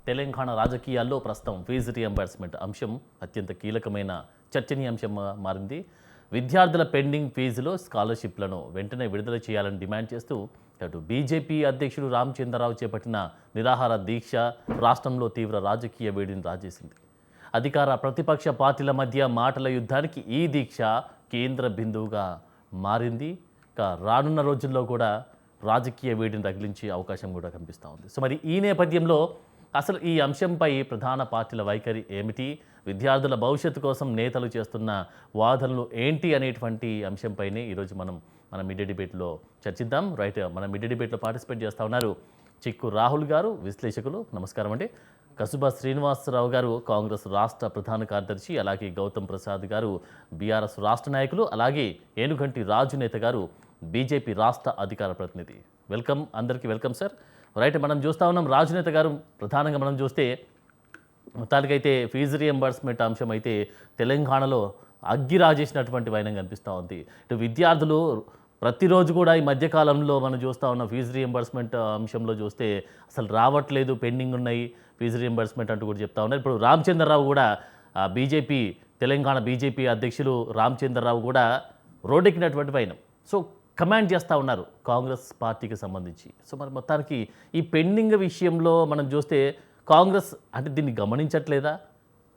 తెలంగాణ రాజకీయాల్లో ప్రస్తుతం fee reimbursement అంశం అత్యంత కీలకమైన చర్చనీయాంశంగా మారింది. విద్యార్థుల పెండింగ్ ఫీజులో స్కాలర్షిప్లను వెంటనే విడుదల చేయాలని డిమాండ్ చేస్తూ అటు బీజేపీ అధ్యక్షుడు రామచంద్రరావు చేపట్టిన నిరాహార దీక్ష రాష్ట్రంలో తీవ్ర రాజకీయ వేడిని రాజేసింది. అధికార ప్రతిపక్ష పార్టీల మధ్య మాటల యుద్ధానికి ఈ దీక్ష కేంద్ర బిందువుగా మారింది. రానున్న రోజుల్లో కూడా రాజకీయ వేడిని తగిలించే అవకాశం కూడా కనిపిస్తూ ఉంది. సో మరి ఈ నేపథ్యంలో అసలు ఈ అంశంపై ప్రధాన పార్టీల వైఖరి ఏమిటి, విద్యార్థుల భవిష్యత్తు కోసం నేతలు చేస్తున్న వాదనలు ఏంటి అనేటువంటి అంశంపైనే ఈరోజు మన మిడ్ డిబేట్లో చర్చిద్దాం. రైట్, మన మిడ్ డిబేట్లో పార్టిసిపేట్ చేస్తూ ఉన్నారు చిక్కు రాహుల్ గారు, విశ్లేషకులు. నమస్కారం అండి. కసుబా శ్రీనివాసరావు గారు, కాంగ్రెస్ రాష్ట్ర ప్రధాన కార్యదర్శి, అలాగే గౌతమ్ ప్రసాద్ గారు, బీఆర్ఎస్ రాష్ట్ర నాయకులు, అలాగే ఏనుగంటి రాజు నేత గారు, బీజేపీ రాష్ట్ర అధికార ప్రతినిధి. వెల్కమ్, అందరికీ వెల్కమ్ సార్. రైట్, మనం చూస్తూ ఉన్నాం రాజునేత గారు, ప్రధానంగా మనం చూస్తే మొత్తానికైతే ఫీజు రియంబర్స్మెంట్ అంశం అయితే తెలంగాణలో అగ్గి రాజేసినటువంటి వైనం కనిపిస్తూ ఉంది. ఇటు విద్యార్థులు ప్రతిరోజు కూడా ఈ మధ్యకాలంలో మనం చూస్తూ ఉన్న ఫీజు రియంబర్స్మెంట్ అంశంలో చూస్తే అసలు రావట్లేదు, పెండింగ్ ఉన్నాయి ఫీజు రియంబర్స్మెంట్ అంటూ కూడా చెప్తా ఉన్నారు. ఇప్పుడు రామచంద్రరావు కూడా తెలంగాణ బీజేపీ అధ్యక్షులు రామచంద్రరావు కూడా రోడ్డెక్కినటువంటి వైనం. సో కమాండ్ చేస్తూ ఉన్నారు కాంగ్రెస్ పార్టీకి సంబంధించి. సో మరి మొత్తానికి ఈ పెండింగ్ విషయంలో మనం చూస్తే కాంగ్రెస్ అంటే దీన్ని గమనించట్లేదా?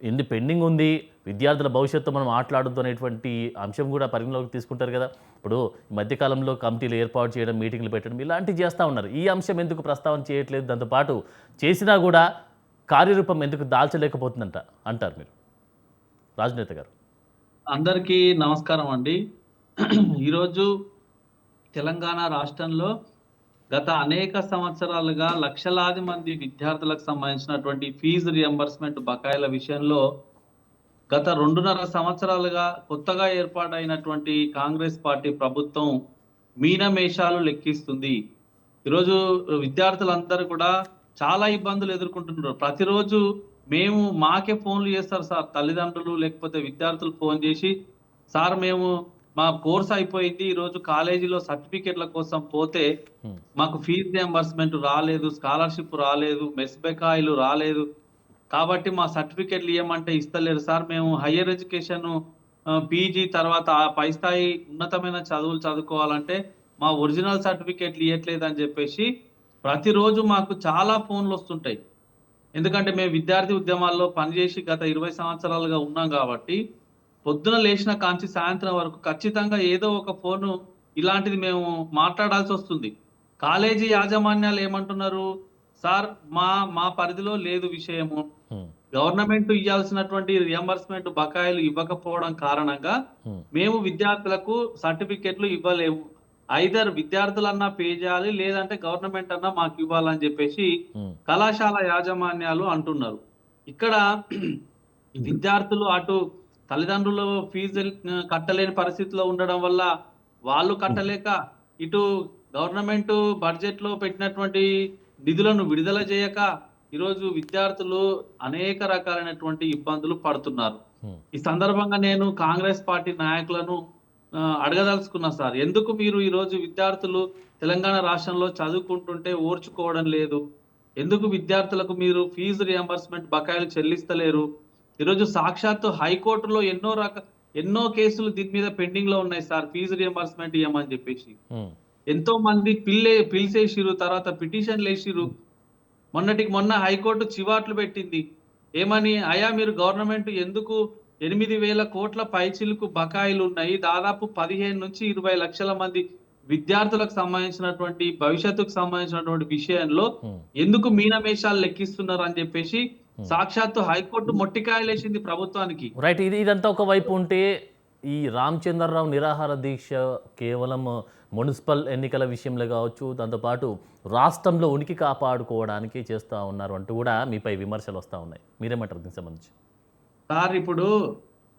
ఎన్ని పెండింగ్ ఉంది, విద్యార్థుల భవిష్యత్తు మనం మాట్లాడుతున్నటువంటి అంశం కూడా పరిగణలోకి తీసుకుంటారు కదా. ఇప్పుడు ఈ మధ్యకాలంలో కమిటీలు ఏర్పాటు చేయడం, మీటింగ్లు పెట్టడం ఇలాంటివి చేస్తూ ఉన్నారు. ఈ అంశం ఎందుకు ప్రస్తావన చేయట్లేదు? దాంతోపాటు చేసినా కూడా కార్యరూపం ఎందుకు దాల్చలేకపోతుందంట అంటారు మీరు, రాజనేత గారు? అందరికీ నమస్కారం అండి. ఈరోజు తెలంగాణ రాష్ట్రంలో గత అనేక సంవత్సరాలుగా లక్షలాది మంది విద్యార్థులకు సంబంధించినటువంటి ఫీజు రియంబర్స్మెంట్ బకాయిల విషయంలో గత 2.5 సంవత్సరాలుగా కొత్తగా ఏర్పాటైనటువంటి కాంగ్రెస్ పార్టీ ప్రభుత్వం మీనమేషాలు లెక్కిస్తుంది. ఈరోజు విద్యార్థులందరూ కూడా చాలా ఇబ్బందులు ఎదుర్కొంటున్నారు. ప్రతిరోజు మాకే ఫోన్లు చేస్తారు సార్, తల్లిదండ్రులు లేకపోతే విద్యార్థులు ఫోన్ చేసి, సార్ మేము మా కోర్స్ అయిపోయింది, ఈరోజు కాలేజీలో సర్టిఫికేట్ల కోసం పోతే మాకు ఫీజు రియంబర్స్మెంట్ రాలేదు, స్కాలర్షిప్ రాలేదు, మెస్ బకాయిలు రాలేదు, కాబట్టి మా సర్టిఫికేట్లు ఇవ్వమంటే ఇస్తలేరు సార్, మేము హయ్యర్ ఎడ్యుకేషన్ పీజీ తర్వాత పై స్థాయి ఉన్నతమైన చదువులు చదువుకోవాలంటే మా ఒరిజినల్ సర్టిఫికేట్లు ఇవ్వట్లేదు అని చెప్పేసి ప్రతిరోజు మాకు చాలా ఫోన్లు వస్తుంటాయి. ఎందుకంటే మేము విద్యార్థి ఉద్యమాల్లో పనిచేసి గత 20 సంవత్సరాలుగా ఉన్నాం కాబట్టి పొద్దున లేచిన కాంచి సాయంత్రం వరకు ఖచ్చితంగా ఏదో ఒక ఫోను ఇలాంటిది మేము మాట్లాడాల్సి వస్తుంది. కాలేజీ యాజమాన్యాలు ఏమంటున్నారు, సార్ మా పరిధిలో లేదు విషయము, గవర్నమెంట్ ఇవ్వాల్సినటువంటి రియంబర్స్మెంట్ బకాయిలు ఇవ్వకపోవడం కారణంగా మేము విద్యార్థులకు సర్టిఫికెట్లు ఇవ్వలేము, ఐదర్ విద్యార్థులన్నా పే చేయాలి లేదంటే గవర్నమెంట్ అన్నా మాకు ఇవ్వాలని చెప్పేసి కళాశాల యాజమాన్యాలు అంటున్నారు. ఇక్కడ విద్యార్థులు అటు తల్లిదండ్రులు ఫీజు కట్టలేని పరిస్థితిలో ఉండడం వల్ల వాళ్ళు కట్టలేక, ఇటు గవర్నమెంట్ బడ్జెట్ లో పెట్టినటువంటి నిధులను విడుదల చేయక ఈరోజు విద్యార్థులు అనేక రకాలైనటువంటి ఇబ్బందులు పడుతున్నారు. ఈ సందర్భంగా నేను కాంగ్రెస్ పార్టీ నాయకులను అడగదలుచుకున్నా, సార్ ఎందుకు మీరు ఈరోజు విద్యార్థులు తెలంగాణ రాష్ట్రంలో చదువుకుంటుంటే ఓర్చుకోవడం లేదు, ఎందుకు విద్యార్థులకు మీరు ఫీజు రియంబర్స్మెంట్ బకాయిలు చెల్లిస్తలేరు? ఈరోజు సాక్షాత్తు హైకోర్టులో ఎన్నో కేసులు దీని మీద పెండింగ్ లో ఉన్నాయి సార్, ఫీజు రియంబర్స్మెంట్ ఇవ్వమని చెప్పేసి. ఎంతో మంది పిలిచేసిరు, తర్వాత పిటిషన్లు వేసిరు. మొన్న హైకోర్టు చివాట్లు పెట్టింది ఏమని, అయా మీరు గవర్నమెంట్ ఎందుకు 8,000 కోట్ల పైచిలకు బకాయిలు ఉన్నాయి, దాదాపు 15 నుంచి 20 లక్షల మంది విద్యార్థులకు సంబంధించినటువంటి భవిష్యత్తుకు సంబంధించినటువంటి విషయంలో ఎందుకు మీనమేషాలు లెక్కిస్తున్నారు అని చెప్పేసి సాక్షాత్తు హైకోర్టు మొట్టికాయలేసింది ప్రభుత్వానికి. రైట్, ఇదంతా ఒకవైపు ఉంటే ఈ రామచంద్రరావు నిరాహార దీక్ష కేవలం మున్సిపల్ ఎన్నికల విషయంలో కావచ్చు, దాంతోపాటు రాష్ట్రంలో ఉనికి కాపాడుకోవడానికి చేస్తూ ఉన్నారు అంటూ కూడా మీపై విమర్శలు వస్తూ ఉన్నాయి. మీరేమంటారు దీనికి సంబంధించి? సార్, ఇప్పుడు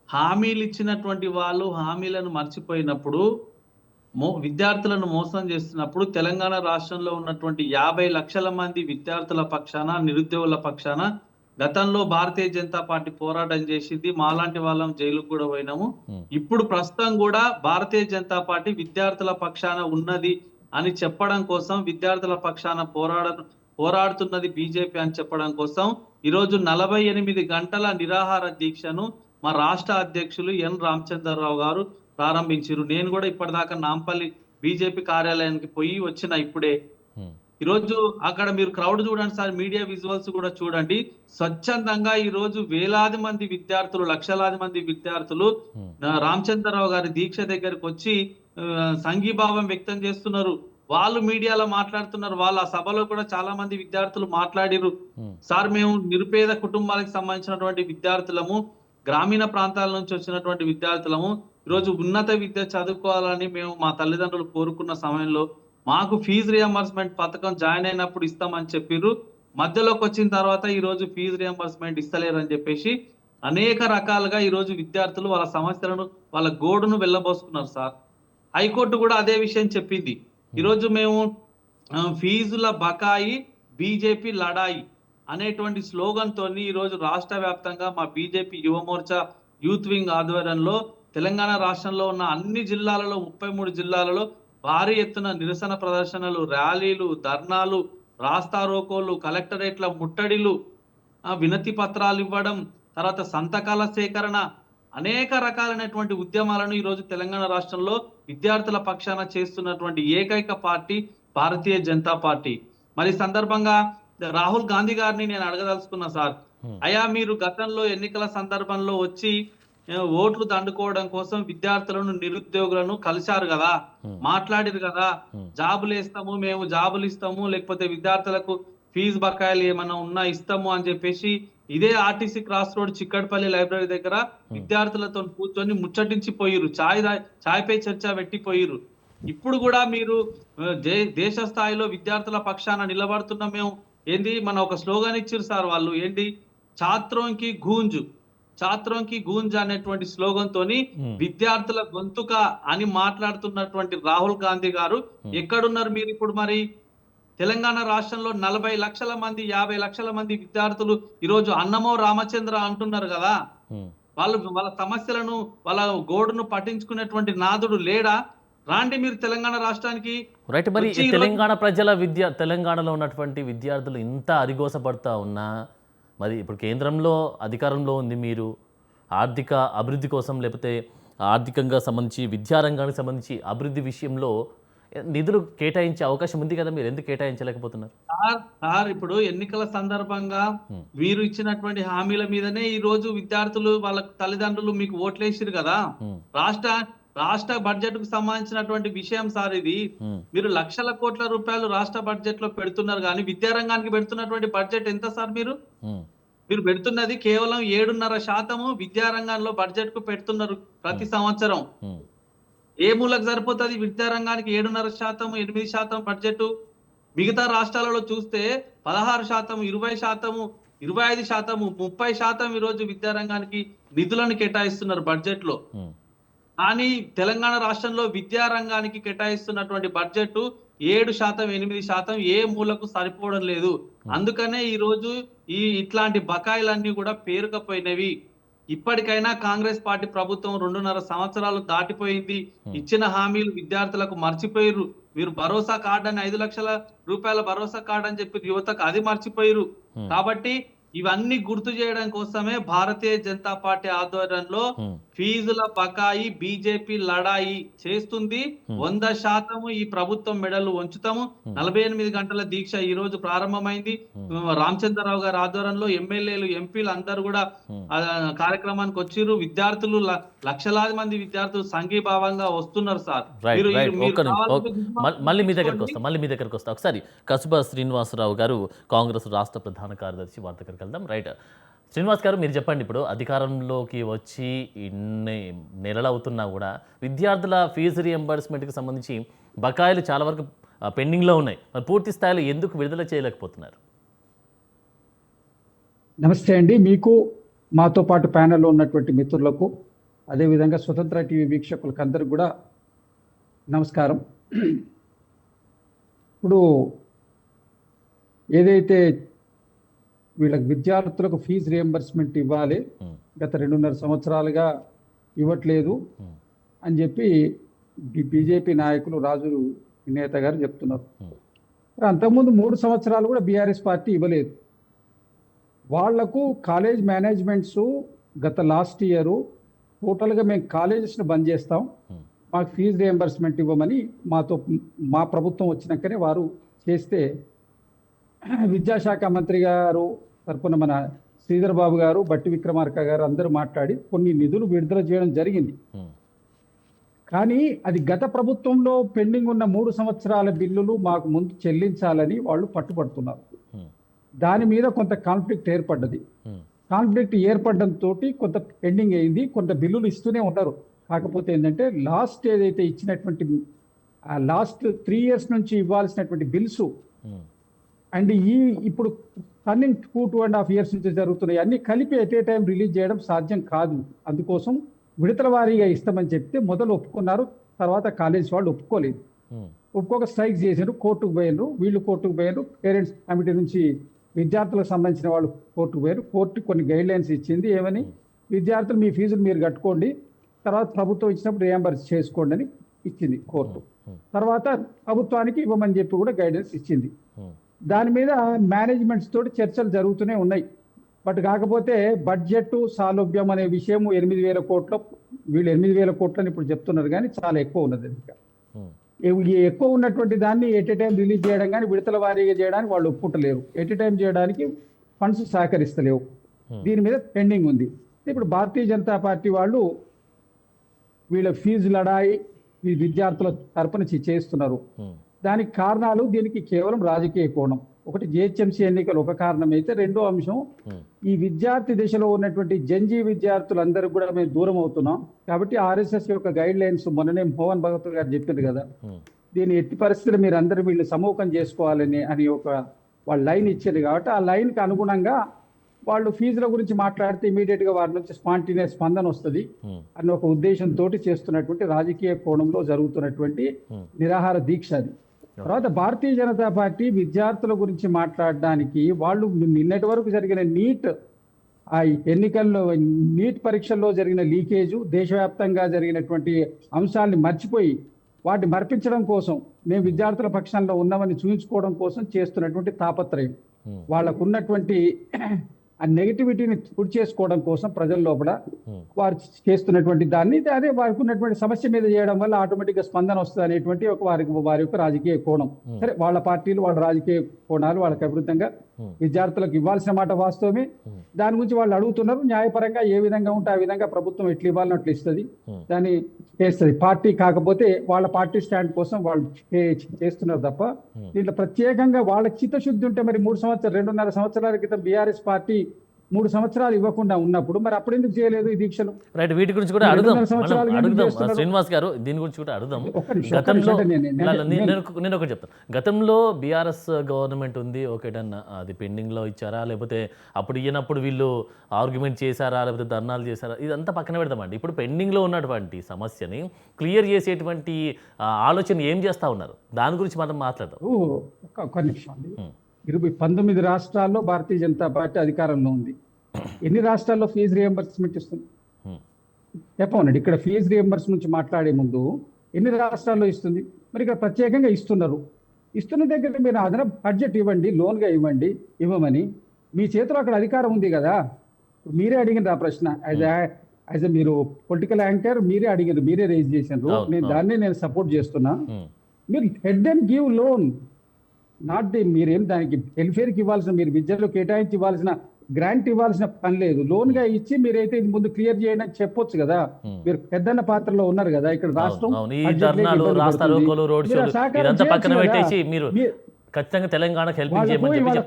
హామీలు ఇచ్చినటువంటి వాళ్ళు హామీలను మర్చిపోయినప్పుడు, విద్యార్థులను మోసం చేస్తున్నప్పుడు తెలంగాణ రాష్ట్రంలో ఉన్నటువంటి 50 లక్షల మంది విద్యార్థుల పక్షాన, నిరుద్యోగుల పక్షాన గతంలో భారతీయ జనతా పార్టీ పోరాటం చేసింది. మాలాంటి వాళ్ళం జైలుకు కూడా పోయినాము. ఇప్పుడు ప్రస్తుతం కూడా భారతీయ జనతా పార్టీ విద్యార్థుల పక్షాన ఉన్నది అని చెప్పడం కోసం, విద్యార్థుల పక్షాన పోరాడుతున్నది బీజేపీ అని చెప్పడం కోసం ఈరోజు 48 గంటల నిరాహార దీక్షను మా రాష్ట్ర అధ్యక్షులు ఎన్ రామచంద్రరావు గారు ప్రారంభించారు. నేను కూడా ఇప్పటిదాకా నాంపల్లి బీజేపీ కార్యాలయానికి పోయి వచ్చిన ఇప్పుడే. ఈరోజు అక్కడ మీరు క్రౌడ్ చూడండి సార్, మీడియా విజువల్స్ కూడా చూడండి. స్వచ్ఛందంగా ఈ రోజు వేలాది మంది విద్యార్థులు, లక్షలాది మంది విద్యార్థులు రామచంద్రరావు గారి దీక్ష దగ్గరకు వచ్చి సంఘీభావం వ్యక్తం చేస్తున్నారు. వాళ్ళు మీడియాలో మాట్లాడుతున్నారు. వాళ్ళ సభలో కూడా చాలా మంది విద్యార్థులు మాట్లాడిరు. సార్, మేము నిరుపేద కుటుంబాలకు సంబంధించినటువంటి విద్యార్థులము, గ్రామీణ ప్రాంతాల నుంచి వచ్చినటువంటి విద్యార్థులము, ఈరోజు ఉన్నత విద్య చదువుకోవాలని మేము మా తల్లిదండ్రులు కోరుకున్న సమయంలో మాకు ఫీజు రియంబర్స్మెంట్ పథకం జాయిన్ అయినప్పుడు ఇస్తామని చెప్పిర్రు. మధ్యలోకి వచ్చిన తర్వాత ఈ రోజు ఫీజు రియంబర్స్మెంట్ ఇస్తలేరని చెప్పేసి అనేక రకాలుగా ఈ రోజు విద్యార్థులు వాళ్ళ సమస్యలను, వాళ్ళ గోడును వెళ్ళబోసుకున్నారు సార్. హైకోర్టు కూడా అదే విషయం చెప్పింది. ఈరోజు మేము ఫీజుల బకాయి బీజేపీ లడాయి అనేటువంటి స్లోగన్ తోని ఈరోజు రాష్ట్ర వ్యాప్తంగా మా బీజేపీ యువమోర్చా యూత్ వింగ్ ఆధ్వర్యంలో తెలంగాణ రాష్ట్రంలో ఉన్న అన్ని జిల్లాలలో 33 జిల్లాలలో భారీ ఎత్తున నిరసన ప్రదర్శనలు, ర్యాలీలు, ధర్నాలు, రాస్తారోకోలు, కలెక్టరేట్ల ముట్టడిలు, వినతి పత్రాలు ఇవ్వడం, తర్వాత సంతకాల సేకరణ, అనేక రకాలైనటువంటి ఉద్యమాలను ఈరోజు తెలంగాణ రాష్ట్రంలో విద్యార్థుల పక్షాన చేస్తున్నటువంటి ఏకైక పార్టీ భారతీయ జనతా పార్టీ. మరి సందర్భంగా రాహుల్ గాంధీ గారిని నేను అడగదలుచుకున్నా సార్, అయ్యా మీరు గతంలో ఎన్నికల సందర్భంలో వచ్చి ఓట్లు దండుకోవడం కోసం విద్యార్థులను, నిరుద్యోగులను కలిశారు కదా, మాట్లాడిరు కదా, జాబులు వేస్తాము, మేము జాబులు ఇస్తాము, లేకపోతే విద్యార్థులకు ఫీజు బకాయిలు ఏమన్నా ఉన్నా ఇస్తాము అని చెప్పేసి ఇదే RTC cross road Chikkadpally library దగ్గర విద్యార్థులతో కూర్చొని ముచ్చటించి పోయిరు, ఛాయ్ పై చర్చ పెట్టిపోయిరు. ఇప్పుడు కూడా మీరు దేశ స్థాయిలో విద్యార్థుల పక్షాన నిలబడుతున్న మేము ఏంది, మన ఒక స్లోగన్ ఇచ్చారు సార్ వాళ్ళు, ఏంటి, ఛాత్రోంకి గూంజ్ అనేటువంటి స్లోగన్ తోని విద్యార్థుల గొంతుక అని మాట్లాడుతున్నటువంటి రాహుల్ గాంధీ గారు ఎక్కడున్నారు మీరు ఇప్పుడు? మరి తెలంగాణ రాష్ట్రంలో 40 లక్షల మంది, 50 లక్షల మంది విద్యార్థులు ఈరోజు అన్నమో రామచంద్ర అంటున్నారు కదా, వాళ్ళ సమస్యలను, వాళ్ళ గోడును పట్టించుకునేటువంటి నాదుడు లేడా? రాండి మీరు తెలంగాణ రాష్ట్రానికి. రైట్. మరి తెలంగాణలో ఉన్నటువంటి విద్యార్థులు ఇంత అరిగోసపడతా ఉన్నా, మరి ఇప్పుడు కేంద్రంలో అధికారంలో ఉంది మీరు, ఆర్థిక అభివృద్ధి కోసం లేకపోతే ఆర్థికంగా సంబంధించి విద్యారంగానికి సంబంధించి అభివృద్ధి విషయంలో నిధులు కేటాయించే అవకాశం ఉంది కదా, మీరు ఎందుకు కేటాయించలేకపోతున్నారు? సార్, ఇప్పుడు ఎన్నికల సందర్భంగా మీరు ఇచ్చినటువంటి హామీల మీదనే ఈ రోజు విద్యార్థులు, వాళ్ళ తల్లిదండ్రులు మీకు ఓట్లేసిరు కదా. రాష్ట్ర బడ్జెట్ కు సంబంధించినటువంటి విషయం సార్ ఇది. మీరు లక్షల కోట్ల రూపాయలు రాష్ట్ర బడ్జెట్ లో పెడుతున్నారు, కానీ విద్యారంగానికి పెడుతున్నటువంటి బడ్జెట్ ఎంత సార్? మీరు పెడుతున్నది కేవలం 7.5% విద్యారంగంలో బడ్జెట్ కు పెడుతున్నారు ప్రతి సంవత్సరం. ఏ మూలకు సరిపోతుంది విద్యారంగానికి 7.5%, 8% బడ్జెట్? మిగతా రాష్ట్రాలలో చూస్తే 16%, 20%, 25%, 30% ఈరోజు విద్యారంగానికి నిధులను కేటాయిస్తున్నారు బడ్జెట్ లో. కానీ తెలంగాణ రాష్ట్రంలో విద్యారంగానికి కేటాయిస్తున్నటువంటి బడ్జెట్ 7%, 8% ఏ మూలకు సరిపోవడం లేదు. అందుకనే ఈ రోజు ఇట్లాంటి బకాయిలన్నీ కూడా పేరుకపోయినవి. ఇప్పటికైనా కాంగ్రెస్ పార్టీ ప్రభుత్వం 2.5 సంవత్సరాలు దాటిపోయింది. ఇచ్చిన హామీలు విద్యార్థులకు మర్చిపోయారు. మీరు భరోసా కార్డు అని 5 లక్షల రూపాయల భరోసా కార్డు అని చెప్పి యువతకు అది మర్చిపోయారు. కాబట్టి ఇవన్నీ గుర్తు చేయడం కోసమే భారతీయ జనతా పార్టీ ఆధ్వర్యంలో ఫీజుల బకాయి బీజేపీ లడాయి చేస్తుంది. 100% ఈ ప్రభుత్వం మెడలు వంచుతాము. 48 గంటల దీక్ష ఈ రోజు ప్రారంభమైంది. రామచంద్రరావు గారి ఆధ్వర్యంలో ఎమ్మెల్యేలు, ఎంపీలు అందరూ కూడా కార్యక్రమానికి వచ్చిర్రు. విద్యార్థులు, లక్షలాది మంది విద్యార్థులు సంఘీభావంగా వస్తున్నారు సార్. మళ్ళీ మీ దగ్గరకు వస్తా. ఒకసారి కసుబా శ్రీనివాసరావు గారు, కాంగ్రెస్ రాష్ట్ర ప్రధాన కార్యదర్శి, వారి దగ్గరికి వెళ్దాం. రైట్, శ్రీనివాస్ గారు, మీరు చెప్పండి. ఇప్పుడు అధికారంలోకి వచ్చి ఇన్ని నెలలు అవుతున్నా కూడా విద్యార్థుల ఫీజు రియంబర్స్మెంట్కి సంబంధించి బకాయిలు చాలా వరకు పెండింగ్లో ఉన్నాయి. మరి పూర్తి స్థాయిలో ఎందుకు విడుదల చేయలేకపోతున్నారు? నమస్తే అండి. మీకు, మాతో పాటు ప్యానెల్లో ఉన్నటువంటి మిత్రులకు, అదేవిధంగా స్వతంత్ర టీవీ వీక్షకులకు అందరికి కూడా నమస్కారం. ఇప్పుడు ఏదైతే వీళ్ళకి విద్యార్థులకు ఫీజు రియంబర్స్మెంట్ ఇవ్వాలి, గత 2.5 సంవత్సరాలుగా ఇవ్వట్లేదు అని చెప్పి బీజేపీ నాయకులు రాజు నేత గారు చెప్తున్నారు. అంతకుముందు 3 సంవత్సరాలు కూడా బీఆర్ఎస్ పార్టీ ఇవ్వలేదు. వాళ్లకు కాలేజ్ మేనేజ్మెంట్స్ గత లాస్ట్ ఇయర్ టోటల్గా మేము కాలేజెస్ని బంద్ చేస్తాం, మాకు ఫీజు రియంబర్స్మెంట్ ఇవ్వమని మా ప్రభుత్వం వచ్చినాకనే వారు చేస్తే, విద్యాశాఖ మంత్రి గారు తరపున మన శ్రీధర్ బాబు గారు, బట్టి విక్రమార్క గారు అందరూ మాట్లాడి కొన్ని నిధులు విడుదల చేయడం జరిగింది. కానీ అది గత ప్రభుత్వంలో పెండింగ్ ఉన్న 3 సంవత్సరాల బిల్లులు మాకు ముందు చెల్లించాలని వాళ్ళు పట్టుబడుతున్నారు. దాని మీద కొంత కాన్ఫ్లిక్ట్ ఏర్పడ్డది. కాన్ఫ్లిక్ట్ ఏర్పడడంతో కొంత పెండింగ్ అయింది, కొంత బిల్లులు ఇస్తూనే ఉన్నారు. కాకపోతే ఏంటంటే లాస్ట్ ఏదైతే ఇచ్చినటువంటి లాస్ట్ 3 years నుంచి ఇవ్వాల్సినటువంటి బిల్స్ అండ్ ఇప్పుడు రన్నింగ్ 2.5 years నుంచి జరుగుతున్నాయి అన్ని కలిపి ఎట్ ఏ టైం రిలీజ్ చేయడం సాధ్యం కాదు. అందుకోసం విడతల వారీగా ఇస్తామని చెప్తే మొదలు ఒప్పుకున్నారు, తర్వాత కాలేజ్ వాళ్ళు ఒప్పుకోలేదు. ఒప్పుకోక స్ట్రైక్ చేశారు, కోర్టుకు పోయారు, వీళ్ళు కోర్టుకు పోయారు, పేరెంట్స్ కమిటీ నుంచి విద్యార్థులకు సంబంధించిన వాళ్ళు కోర్టుకు పోయారు. కోర్టు కొన్ని గైడ్ లైన్స్ ఇచ్చింది, ఏమని విద్యార్థులు మీ ఫీజులు మీరు కట్టుకోండి, తర్వాత ప్రభుత్వం ఇచ్చినప్పుడు రియంబర్స్ చేసుకోండి అని ఇచ్చింది కోర్టు. తర్వాత ప్రభుత్వానికి ఇవ్వమని చెప్పి కూడా గైడెన్స్ ఇచ్చింది. దాని మీద మేనేజ్మెంట్స్ తోటి చర్చలు జరుగుతూనే ఉన్నాయి. బట్ కాకపోతే బడ్జెట్ సాలోభ్యం అనే విషయం 8,000 కోట్ల, వీళ్ళు 8,000 కోట్లని ఇప్పుడు చెప్తున్నారు, కానీ చాలా ఎక్కువ ఉన్నది. ఇంకా ఎక్కువ ఉన్నటువంటి దాన్ని ఎట్ ఏ టైం రిలీజ్ చేయడం కానీ విడతల వారీగా చేయడానికి వాళ్ళు ఒప్పుకుంటలేరు. ఎట్ ఏ టైం చేయడానికి ఫండ్స్ సహకరిస్తలేవు. దీని మీద పెండింగ్ ఉంది. ఇప్పుడు భారతీయ జనతా పార్టీ వాళ్ళు వీళ్ళ ఫీజు లడాయి ఈ విద్యార్థుల తరపున చేస్తున్నారు. దానికి కారణాలు, దీనికి కేవలం రాజకీయ కోణం. ఒకటి జిహెచ్ఎంసీ ఎన్నికలు ఒక కారణం అయితే, రెండో అంశం ఈ విద్యార్థి దశలో ఉన్నటువంటి జంజీ విద్యార్థులందరూ కూడా మేము దూరం అవుతున్నాం కాబట్టి ఆర్ఎస్ఎస్ యొక్క గైడ్ లైన్స్ మొన్ననే మోహన్ భగవత్ గారు చెప్పారు కదా, దీన్ని ఎట్టి పరిస్థితులు మీరు అందరూ వీళ్ళు సమూహం చేసుకోవాలని అని ఒక వాళ్ళు లైన్ ఇచ్చారు. కాబట్టి ఆ లైన్కి అనుగుణంగా వాళ్ళు ఫీజుల గురించి మాట్లాడితే ఇమీడియట్ గా వారి నుంచి స్పాంటేనియస్ స్పందన వస్తుంది అన్న ఒక ఉద్దేశంతో చేస్తున్నటువంటి రాజకీయ కోణంలో జరుగుతున్నటువంటి నిరాహార దీక్ష అది. తర్వాత భారతీయ జనతా పార్టీ విద్యార్థుల గురించి మాట్లాడడానికి వాళ్ళు నిన్నటి వరకు జరిగిన ఆ ఎన్నికల్లో నీట్ పరీక్షల్లో జరిగిన లీకేజు, దేశవ్యాప్తంగా జరిగినటువంటి అంశాలని మర్చిపోయి వాటిని మర్పించడం కోసం, మేము విద్యార్థుల పక్షంలో ఉన్నామని చూపించుకోవడం కోసం చేస్తున్నటువంటి తాపత్రయం, వాళ్ళకున్నటువంటి ఆ నెగిటివిటీని పూర్తి చేసుకోవడం కోసం ప్రజల లోపల వారు చేస్తున్నటువంటి దాన్ని, అదే వారికి ఉన్నటువంటి సమస్య మీద చేయడం వల్ల ఆటోమేటిక్ గా స్పందన వస్తుంది అనేటువంటి వారి యొక్క రాజకీయ కోణం. సరే, వాళ్ళ పార్టీలు వాళ్ళ రాజకీయ కోణాలు వాళ్ళకి అభివృద్ధిగా విద్యార్థులకు ఇవ్వాల్సిన మాట వాస్తవమే. దాని గురించి వాళ్ళు అడుగుతున్నారు. న్యాయపరంగా ఏ విధంగా ఉంటే ఆ విధంగా ప్రభుత్వం ఎట్లు ఇవ్వాలని అట్లు ఇస్తుంది, దాన్ని చేస్తుంది. పార్టీ కాకపోతే వాళ్ళ పార్టీ స్టాండ్ కోసం వాళ్ళు చేస్తున్నారు తప్ప దీంట్లో ప్రత్యేకంగా వాళ్ళకి చిత్తశుద్ధి ఉంటే మరి 2.5 సంవత్సరాల క్రితం బీఆర్ఎస్ పార్టీ 3 సంవత్సరాలు ఇవ్వకుండా ఉన్నప్పుడు మరి అప్పుడు ఎందుకు చేయలేదు ఈ దీక్షలు? రైట్, వీటి గురించి కూడా అడుగుదాం శ్రీనివాస్ గారు, దీని గురించి కూడా అడుగుదాం. గతంలో నేను ఒకటి చెప్తాను, గతంలో బీఆర్ఎస్ గవర్నమెంట్ ఉంది, ఒకటన్నా అది పెండింగ్ లో ఇచ్చారా, లేకపోతే అప్పుడు ఇయ్యనప్పుడు వీళ్ళు ఆర్గ్యుమెంట్ చేశారా, లేకపోతే ధర్నాలు చేశారా, ఇదంతా పక్కన పెడతామండి. ఇప్పుడు పెండింగ్ లో ఉన్నటువంటి సమస్యని క్లియర్ చేసేటువంటి ఆలోచన ఏం చేస్తా ఉన్నారు, దాని గురించి మనం మాట్లాడదాం. ఒక నిమిషం అండి. 19 రాష్ట్రాల్లో భారతీయ జనతా పార్టీ అధికారంలో ఉంది. ఎన్ని రాష్ట్రాల్లో ఫీజు రియంబర్స్మెంట్ ఇస్తుంది చెప్పండి. ఇక్కడ ఫీజు రియంబర్స్మెంట్ మాట్లాడే ముందు ఎన్ని రాష్ట్రాల్లో ఇస్తుంది? మరి ఇక్కడ ప్రత్యేకంగా ఇస్తున్నారు. ఇస్తున్న దగ్గర మీరు అదనపు బడ్జెట్ ఇవ్వండి, లోన్గా ఇవ్వమని మీ చేతిలో అక్కడ అధికారం ఉంది కదా. మీరే అడిగిన ఆ ప్రశ్న, యాజ్ మీరు పొలిటికల్ యాంకర్ మీరే అడిగారు, మీరే రేజ్ చేశారు. నేను సపోర్ట్ చేస్తున్నా. మీరు head and give loan, not మీరేం దానికి వెల్ఫేర్కి ఇవ్వాల్సిన, మీరు విద్యలో కేటాయించి ఇవ్వాల్సిన గ్రాంట్ ఇవ్వాల్సిన పని లేదు. లోన్ గా ఇచ్చి మీరైతే ఇది ముందు క్లియర్ చేయడం చెప్పొచ్చు కదా. మీరు పెద్దన్న పాత్రలో ఉన్నారు కదా. ఇక్కడ రాష్ట్రం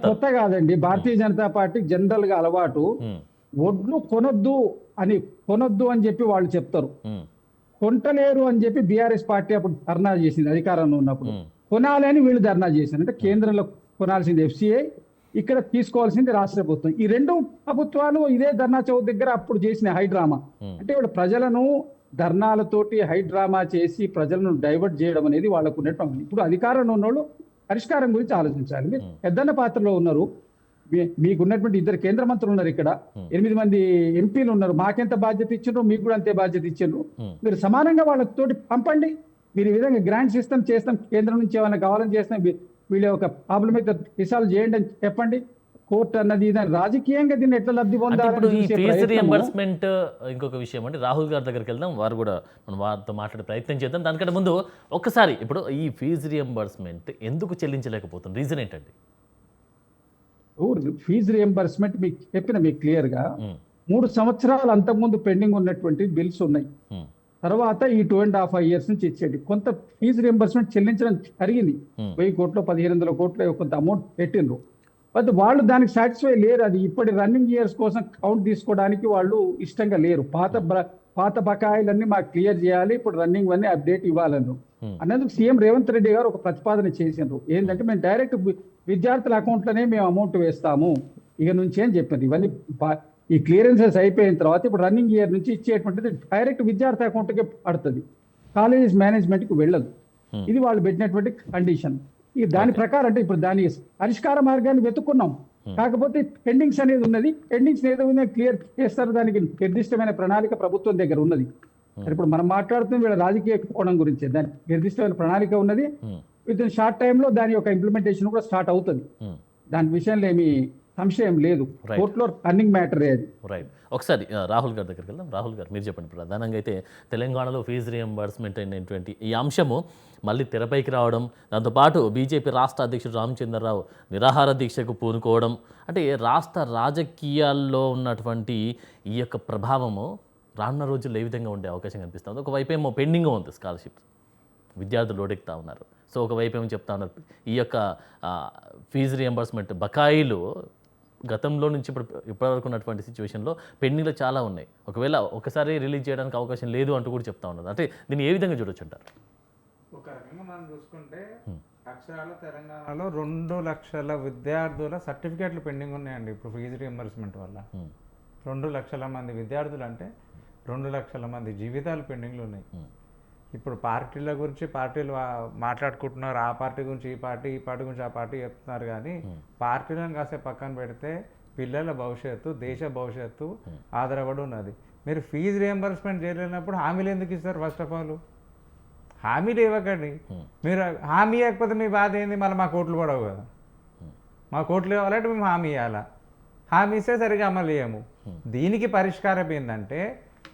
కొత్త కాదండి. భారతీయ జనతా పార్టీ జనరల్ గా అలవాటు ఒడ్లు కొనొద్దు అని చెప్పి వాళ్ళు చెప్తారు, కొంటలేరు అని చెప్పి బీఆర్ఎస్ పార్టీ అప్పుడు ధర్నా చేసింది అధికారంలో ఉన్నప్పుడు. కొనాలని వీళ్ళు ధర్నా చేశారు. అంటే కేంద్రంలో కొనాల్సింది ఎఫ్సిఐ, ఇక్కడ తీసుకోవాల్సింది రాష్ట్ర ప్రభుత్వం. ఈ రెండు ప్రభుత్వాలు ఇదే ధర్నా చౌక్ దగ్గర అప్పుడు చేసిన హైడ్రామా. అంటే ఇప్పుడు ప్రజలను ధర్నాలతోటి హైడ్రామా చేసి ప్రజలను డైవర్ట్ చేయడం అనేది వాళ్ళకు ఉన్నటువంటి. ఇప్పుడు అధికారంలో ఉన్నోళ్ళు పరిష్కారం గురించి ఆలోచించాలి. మీరు పెద్దన్న పాత్రలో ఉన్నారు, మీకున్నటువంటి 2 కేంద్ర మంత్రులు ఉన్నారు, ఇక్కడ 8 మంది ఎంపీలు ఉన్నారు. మాకెంత బాధ్యత ఇచ్చిండ్రు, మీకు కూడా అంతే బాధ్యత ఇచ్చిండ్రు. మీరు సమానంగా వాళ్ళతోటి పంపండి. మీరు ఈ విధంగా గ్రాంట్ సిస్టమ్ చేస్తాం, కేంద్రం నుంచి ఏమైనా కావాలని చేస్తాం, వీళ్ళ యొక్క ప్రాబ్లం అయితే రిసాల్వ్ చేయండి అని చెప్పండి. కోర్టు అన్నది దాన్ని రాజకీయంగా దీన్ని ఎట్లా లబ్ధి అంటే ఇప్పుడు ఈ పొందాలి ఫీజు రియంబర్స్మెంట్ ఇంకొక విషయం అండి. రాహుల్ గారి దగ్గరికి వెళ్దాం, వారు కూడా మనం వారితో మాట్లాడే ప్రయత్నం చేద్దాం. దానికంటే ముందు ఒక్కసారి ఇప్పుడు ఈ ఫీజు రియంబర్స్మెంట్ ఎందుకు చెల్లించలేకపోతుంది, రీజన్ ఏంటండి? ఫీజు రియంబర్స్మెంట్ మీకు చెప్పిన మీకు క్లియర్గా 3 సంవత్సరాలు అంతకుముందు పెండింగ్ ఉన్నటువంటి బిల్స్ ఉన్నాయి. తర్వాత ఈ 2.5 years నుంచి ఇచ్చేది కొంత ఫీజు రియంబర్స్మెంట్ చెల్లించడం జరిగింది. 1000 కోట్లు 1500 కోట్లు కొంత అమౌంట్ పెట్టిండ్రు. బట్ వాళ్ళు దానికి సాటిస్ఫై లేరు. అది ఇప్పటి రన్నింగ్ ఇయర్స్ కోసం కౌంట్ తీసుకోవడానికి వాళ్ళు ఇష్టంగా లేరు. పాత బకాయిలన్నీ మాకు క్లియర్ చేయాలి, ఇప్పుడు రన్నింగ్ అన్ని అప్డేట్ ఇవ్వాలన్నారు. అన్నందుకు సీఎం రేవంత్ రెడ్డి గారు ఒక ప్రతిపాదన చేసిండ్రు. ఏంటంటే మేము డైరెక్ట్ విద్యార్థుల అకౌంట్లోనే మేము అమౌంట్ వేస్తాము ఇక నుంచి అని చెప్పింది. ఇవన్నీ ఈ క్లియరెన్సెస్ అయిపోయిన తర్వాత ఇప్పుడు రన్నింగ్ ఇయర్ నుంచి ఇచ్చేటువంటిది డైరెక్ట్ విద్యార్థి అకౌంట్కే పడుతుంది, కాలేజ్ మేనేజ్మెంట్కి వెళ్ళదు. ఇది వాళ్ళు పెట్టినటువంటి కండిషన్. ఈ దాని ప్రకారం అంటే ఇప్పుడు దాని పరిష్కార మార్గాన్ని వెతుక్కున్నాం. కాకపోతే పెండింగ్స్ అనేది ఉన్నది. పెండింగ్స్ ఏదో క్లియర్ చేస్తారు, దానికి నిర్దిష్టమైన ప్రణాళిక ప్రభుత్వం దగ్గర ఉన్నది. ఇప్పుడు మనం మాట్లాడుతున్న వీళ్ళ రాజకీయ కోణం గురించి, దానికి నిర్దిష్టమైన ప్రణాళిక ఉన్నది. విత్ ఇన్ షార్ట్ టైంలో దాని యొక్క ఇంప్లిమెంటేషన్ కూడా స్టార్ట్ అవుతుంది. దాని విషయంలో ఏమి సంశయం లేదు. కోర్టులో రన్నింగ్ మ్యాటర్ అది. రైట్. ఒకసారి రాహుల్ గారి దగ్గరికి వెళ్దాం. రాహుల్ గారు, మీరు చెప్పండి. ప్రధానంగా అయితే తెలంగాణలో ఫీజు రియంబర్స్మెంట్ అనేటువంటి ఈ అంశము మళ్ళీ తెరపైకి రావడం, దాంతోపాటు బీజేపీ రాష్ట్ర అధ్యక్షుడు రామచంద్రరావు నిరాహార దీక్షకు పూనుకోవడం, అంటే రాష్ట్ర రాజకీయాల్లో ఉన్నటువంటి ఈ యొక్క ప్రభావము రానున్న రోజుల్లో ఏ విధంగా ఉండే అవకాశం కనిపిస్తుంది? ఒకవైపు ఏమో పెండింగ్ ఉంది స్కాలర్షిప్, విద్యార్థులు లోడెక్కుతా ఉన్నారు. సో ఒకవైపు ఏమో చెప్తా ఉన్నారు ఈ యొక్క ఫీజు రియంబర్స్మెంట్ బకాయిలు గతంలో నుంచి ఇప్పటివరకు ఉన్నటువంటి సిచ్యువేషన్లో పెండింగ్లో చాలా ఉన్నాయి. ఒకవేళ ఒకసారి రిలీజ్ చేయడానికి అవకాశం లేదు అంటూ కూడా చెప్తా ఉన్నారు. అంటే దీన్ని ఏ విధంగా చూడొచ్చు అంటారు? ఒక రకంగా మనం చూసుకుంటే అక్షరాల తెలంగాణలో 2 లక్షల విద్యార్థుల సర్టిఫికేట్లు పెండింగ్ ఉన్నాయండి ఇప్పుడు ఫీజు రియంబర్స్మెంట్ వల్ల. 2 లక్షల మంది విద్యార్థులు అంటే 2 లక్షల మంది జీవితాలు పెండింగ్లు ఉన్నాయి. ఇప్పుడు పార్టీల గురించి పార్టీలు మాట్లాడుకుంటున్నారు, ఆ పార్టీ గురించి ఈ పార్టీ గురించి ఆ పార్టీ చెప్తున్నారు. కానీ పార్టీలను కాసే పక్కన పెడితే పిల్లల భవిష్యత్తు, దేశ భవిష్యత్తు ఆధారపడి ఉన్నది. మీరు ఫీజు రియంబర్స్మెంట్ చేయలేనప్పుడు హామీలు ఎందుకు ఇస్తారు? ఫస్ట్ ఆఫ్ ఆల్ హామీలు ఇవ్వకండి. మీరు హామీ ఇవ్వకపోతే మీ బాధ ఏంది? మళ్ళీ మా కోట్లు పడవు కదా. మా కోట్లు ఇవ్వాలంటే మేము హామీ ఇవ్వాలా? హామీ ఇస్తే సరిగా అమలు చేయము. దీనికి పరిష్కారం ఏంటంటే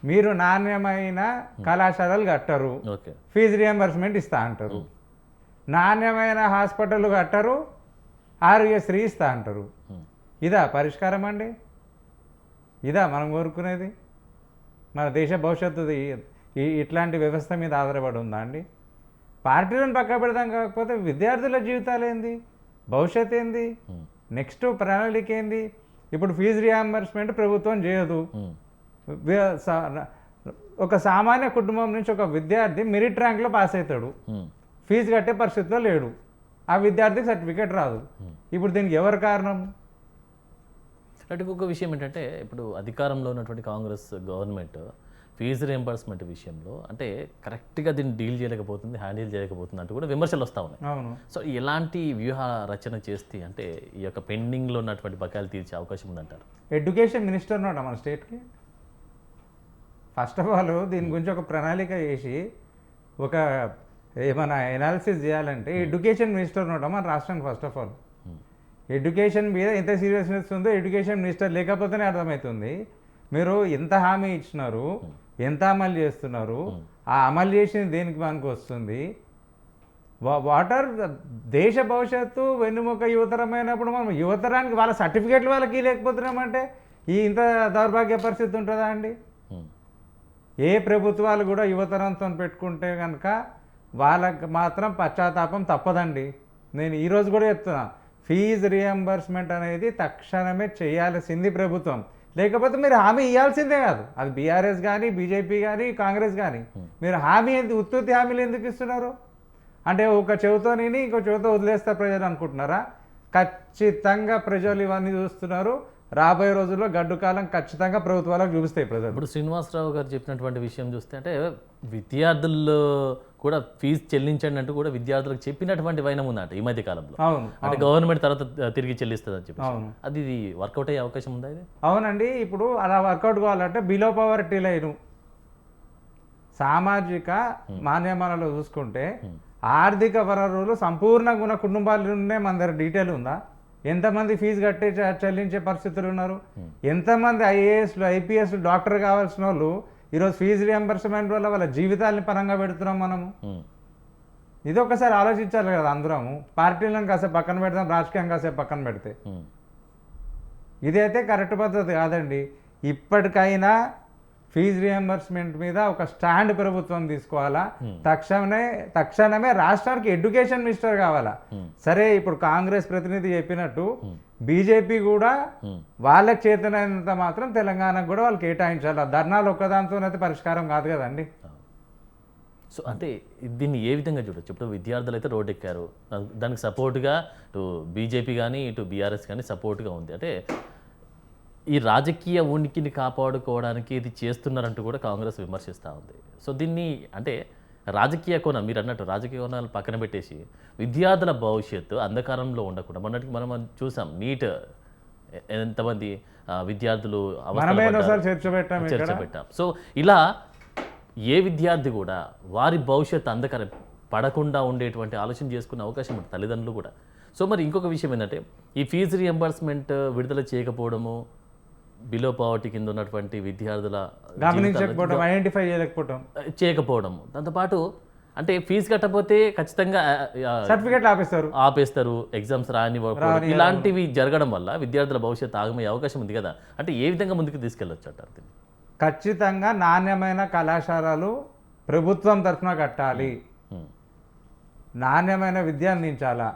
మీరు నాణ్యమైన కళాశాలలు కట్టరు, ఫీజు రియంబర్స్మెంట్ ఇస్తా అంటారు. నాణ్యమైన హాస్పిటల్ కట్టరు, ఆరోగ్యశ్రీ ఇస్తా అంటారు. ఇదా పరిష్కారం అండి? ఇదా మనం కోరుకునేది? మన దేశ భవిష్యత్తు ఇట్లాంటి వ్యవస్థ మీద ఆధారపడి ఉందా అండి? పార్టీలను పక్క పెడతాం, కాకపోతే విద్యార్థుల జీవితాలు ఏంది, భవిష్యత్ ఏంది, నెక్స్ట్ ప్రణాళిక ఏంది? ఇప్పుడు ఫీజు రియంబర్స్మెంట్ ప్రభుత్వం చేయదు. ఒక సామాన్య కుటుంబం నుంచి ఒక విద్యార్థి మెరిట్ ర్యాంక్లో పాస్ అవుతాడు, ఫీజు కట్టే పరిస్థితిలో లేడు, ఆ విద్యార్థికి సర్టిఫికేట్ రాదు. ఇప్పుడు దీనికి ఎవరు కారణం? అంటే ఒక విషయం ఏంటంటే ఇప్పుడు అధికారంలో ఉన్నటువంటి కాంగ్రెస్ గవర్నమెంట్ ఫీజు రియంబర్స్మెంట్ విషయంలో అంటే కరెక్ట్గా దీన్ని డీల్ చేయలేకపోతుంది, హ్యాండిల్ చేయలేకపోతుంది అంటూ కూడా విమర్శలు వస్తూ ఉన్నాయి. అవును. సో ఎలాంటి వ్యూహ రచన చేస్తే అంటే ఈ యొక్క పెండింగ్లో ఉన్నటువంటి బకాయిలు తీర్చే అవకాశం ఉందంటారు? ఎడ్యుకేషన్ మినిస్టర్ ఉన్నాడు మన స్టేట్కి. ఫస్ట్ ఆఫ్ ఆల్ దీని గురించి ఒక ప్రణాళిక చేసి ఒక ఏమైనా ఎనాలిసిస్ చేయాలంటే ఎడ్యుకేషన్ మినిస్టర్ ఉన్నాడు మన రాష్ట్రానికి. ఫస్ట్ ఆఫ్ ఆల్ ఎడ్యుకేషన్ మీద ఎంత సీరియస్నెస్ ఉందో ఎడ్యుకేషన్ మినిస్టర్ లేకపోతేనే అర్థమవుతుంది. మీరు ఎంత హామీ ఇచ్చినారు, ఎంత అమలు చేస్తున్నారు, ఆ అమలు చేసింది దేనికి మనకు వస్తుంది? వాటర్ దేశ భవిష్యత్తు వెన్నుముక యువతరమైనప్పుడు మనం యువతరానికి వాళ్ళ సర్టిఫికేట్లు వాళ్ళకి లేకపోతున్నామంటే ఈ ఇంత దౌర్భాగ్య పరిస్థితి ఉంటుందా అండి? ఏ ప్రభుత్వాలు కూడా యువతరంతో పెట్టుకుంటే కనుక వాళ్ళకి మాత్రం పశ్చాత్తాపం తప్పదండి. నేను ఈరోజు కూడా చెప్తున్నా, ఫీజు రియంబర్స్మెంట్ అనేది తక్షణమే చేయాల్సింది ప్రభుత్వం. లేకపోతే మీరు హామీ ఇవ్వాల్సిందే కాదు, అది బీఆర్ఎస్ కానీ బీజేపీ కానీ కాంగ్రెస్ కానీ. మీరు హామీ ఉత్పత్తి హామీలు ఎందుకు ఇస్తున్నారు? అంటే ఒక చెవితో నేను ఇంకో చెవితో వదిలేస్తే ప్రజలు అనుకుంటున్నారా? ఖచ్చితంగా ప్రజలు ఇవన్నీ చూస్తున్నారు. రాబోయే రోజుల్లో గడ్డు కాలం ఖచ్చితంగా ప్రభుత్వాలకు చూపిస్తాయి ప్రజలు. ఇప్పుడు శ్రీనివాసరావు గారు చెప్పినటువంటి విషయం చూస్తే అంటే విద్యార్థులు కూడా ఫీజు చెల్లించండి అంటూ కూడా విద్యార్థులకు చెప్పినటువంటి వైనం ఉందంట ఈ మధ్య కాలంలో. అవును. అంటే గవర్నమెంట్ తర్వాత తిరిగి చెల్లిస్తుంది అని చెప్పి. అవును. అది వర్కౌట్ అయ్యే అవకాశం ఉందా? ఇది అవునండి. ఇప్పుడు అలా వర్కౌట్ కావాలంటే బిలో పవర్టీ లైను సామాజిక మాన్యమాలలో చూసుకుంటే ఆర్థిక వనరులు సంపూర్ణంగా ఉన్న కుటుంబాలునే మన దగ్గర డీటెయిల్ ఉందా? ఎంతమంది ఫీజు కట్టి చెల్లించే పరిస్థితులు ఉన్నారు? ఎంతమంది ఐఏఎస్లు ఐపీఎస్లు డాక్టర్ కావాల్సిన వాళ్ళు ఈరోజు ఫీజు రియంబర్స్మెంట్ వల్ల వాళ్ళ జీవితాలని పరంగా పెడుతున్నాం మనము. ఇది ఒకసారి ఆలోచించాలి కదా అందరము. పార్టీలను కాసేపు పక్కన పెడతాం, రాజకీయం కాసేపు పక్కన పెడితే ఇదైతే కరెక్ట్ పద్ధతి కాదండి. ఇప్పటికైనా ఫీజు రియంబర్స్మెంట్ మీద ఒక స్టాండ్ ప్రభుత్వం తీసుకోవాలా. తక్షణమే రాష్ట్రానికి ఎడ్యుకేషన్ మినిస్టర్ కావాలా. సరే, ఇప్పుడు కాంగ్రెస్ ప్రతినిధి చెప్పినట్టు బీజేపీ కూడా వాళ్ళకి చేతనైనంత మాత్రం తెలంగాణకు కూడా వాళ్ళు కేటాయించాలి. ధర్నాలు ఒక్కదాంతోనైతే పరిష్కారం కాదు కదండి. సో అంటే దీన్ని ఏ విధంగా చూడొచ్చు? ఇప్పుడు విద్యార్థులు అయితే రోడ్డు ఎక్కారు, దానికి సపోర్ట్గా ఇటు బీజేపీ కానీ ఇటు బీఆర్ఎస్ కానీ సపోర్ట్గా ఉంది. అంటే ఈ రాజకీయ ఉనికిని కాపాడుకోవడానికి ఇది చేస్తున్నారంటూ కూడా కాంగ్రెస్ విమర్శిస్తూ ఉంది. సో దీన్ని అంటే రాజకీయ కోణం, మీరు అన్నట్టు రాజకీయ కోణాలు పక్కన పెట్టేసి విద్యార్థుల భవిష్యత్తు అంధకారంలో ఉండకుండా, మొన్నటికి మనం చూసాం నీట్ ఎంతమంది విద్యార్థులు చర్చ పెట్టాం. సో ఇలా ఏ విద్యార్థి కూడా వారి భవిష్యత్తు అంధకారం పడకుండా ఉండేటువంటి ఆలోచన చేసుకునే అవకాశం ఉంటుంది తల్లిదండ్రులు కూడా. సో మరి ఇంకొక విషయం ఏంటంటే ఈ ఫీజు రియంబర్స్మెంట్ విడుదల చేయకపోవడము, బిలో పావర్టీ కింద ఉన్నటువంటి విద్యార్థుల చేయకపోవడం, దాంతోపాటు అంటే ఫీజు కట్టకపోతే ఖచ్చితంగా సర్టిఫికేట్ ఆపేస్తారు, ఎగ్జామ్స్ రానివ్వకపోవడం, ఇలాంటివి జరగడం వల్ల విద్యార్థుల భవిష్యత్తు ఆగమయ్యే అవకాశం ఉంది కదా. అంటే ఏ విధంగా ముందుకు తీసుకెళ్ళొచ్చు అంటారు? ఖచ్చితంగా నాణ్యమైన కళాశాలలు ప్రభుత్వం తరఫున కట్టాలి, నాణ్యమైన విద్య అందించాలా.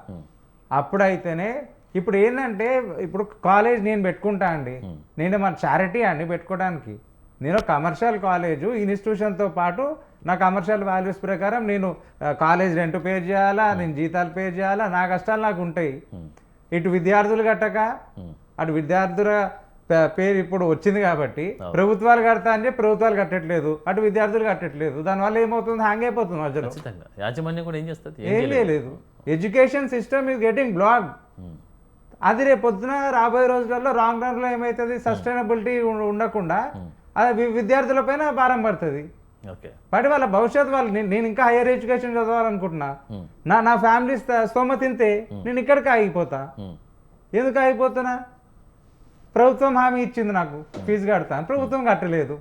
అప్పుడైతేనే ఇప్పుడు ఏంటంటే ఇప్పుడు కాలేజ్ నేను పెట్టుకుంటా అండి, నేను మన చారిటీ అండి పెట్టుకోవడానికి. నేను కమర్షియల్ కాలేజు ఇన్స్టిట్యూషన్తో పాటు నా కమర్షియల్ వాల్యూస్ ప్రకారం నేను కాలేజ్ రెంట్ పే చేయాలా, నేను జీతాలు పే చేయాలా, నా కష్టాలు నాకు ఉంటాయి. ఇటు విద్యార్థులు కట్టక అటు విద్యార్థుల పేరు ఇప్పుడు వచ్చింది కాబట్టి ప్రభుత్వాలు కడతా అంటే ప్రభుత్వాలు కట్టట్లేదు, అటు విద్యార్థులు కట్టట్లేదు. దానివల్ల ఏమవుతుంది? హ్యాంగ్ అయిపోతుంది మధ్యలో. యాజమాన్యం కూడా ఏం చేస్తుంది? ఏం లేదు. Education system is getting block. అది రేపు పొద్దున రాబోయే రోజులలో రాంగ్ రన్లో ఏమవుతుంది? సస్టైనబిలిటీ ఉండకుండా అది విద్యార్థుల పైన భారం పడుతుంది. పడి వాళ్ళ భవిష్యత్తు వాళ్ళు నేను ఇంకా హైయర్ ఎడ్యుకేషన్ చదవాలనుకుంటున్నా, నా ఫ్యామిలీ స్తోమత తింటే నేను ఇక్కడికి ఆగిపోతా. ఎందుకు ఆగిపోతున్నా? ప్రభుత్వం హామీ ఇచ్చింది నాకు ఫీజు కడతాను, ప్రభుత్వం కట్టలేదు.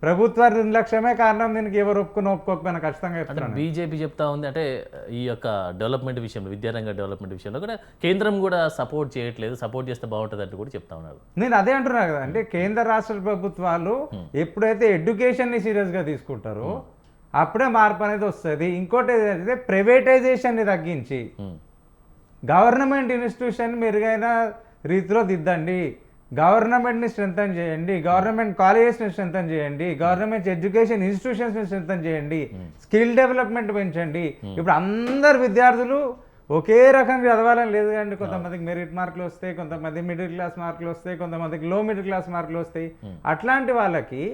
ప్రభుత్వ నిర్లక్ష్యమే కారణం. దీనికి ఎవరు ఒప్పుకోకపోయినా ఖచ్చితంగా చెప్తాను. బీజేపీ చెప్తా ఉంది అంటే ఈ యొక్క డెవలప్మెంట్ విషయంలో, విద్యారంగ డెవలప్మెంట్ విషయంలో కూడా కేంద్రం కూడా సపోర్ట్ చేయట్లేదు, సపోర్ట్ చేస్తే బాగుంటుంది అంటూ కూడా చెప్తా ఉన్నారు. నేను అదే అంటున్నా కదా, అంటే కేంద్ర రాష్ట్ర ప్రభుత్వాలు ఎప్పుడైతే ఎడ్యుకేషన్ని సీరియస్గా తీసుకుంటారో అప్పుడే మార్పు అనేది వస్తుంది. ఇంకోటి ఏంటంటే ప్రైవేటైజేషన్ని తగ్గించి గవర్నమెంట్ ఇన్స్టిట్యూషన్ మెరుగైన రీతిలో దిద్దండి, గవర్నమెంట్ని స్ట్రెంథన్ చేయండి, గవర్నమెంట్ కాలేజెస్ని స్ట్రెంథన్ చేయండి, గవర్నమెంట్ ఎడ్యుకేషన్ ఇన్స్టిట్యూషన్స్ని స్ట్రెంథన్ చేయండి, స్కిల్ డెవలప్మెంట్ పెంచండి. ఇప్పుడు అందరు విద్యార్థులు ఒకే రకంగా చదవాలని లేదు కండి. కొంతమందికి మెరిట్ మార్కులు వస్తాయి, కొంతమంది మిడిల్ క్లాస్ మార్కులు వస్తాయి, కొంతమందికి లో మిడిల్ క్లాస్ మార్కులు వస్తాయి. అట్లాంటి వాళ్ళకి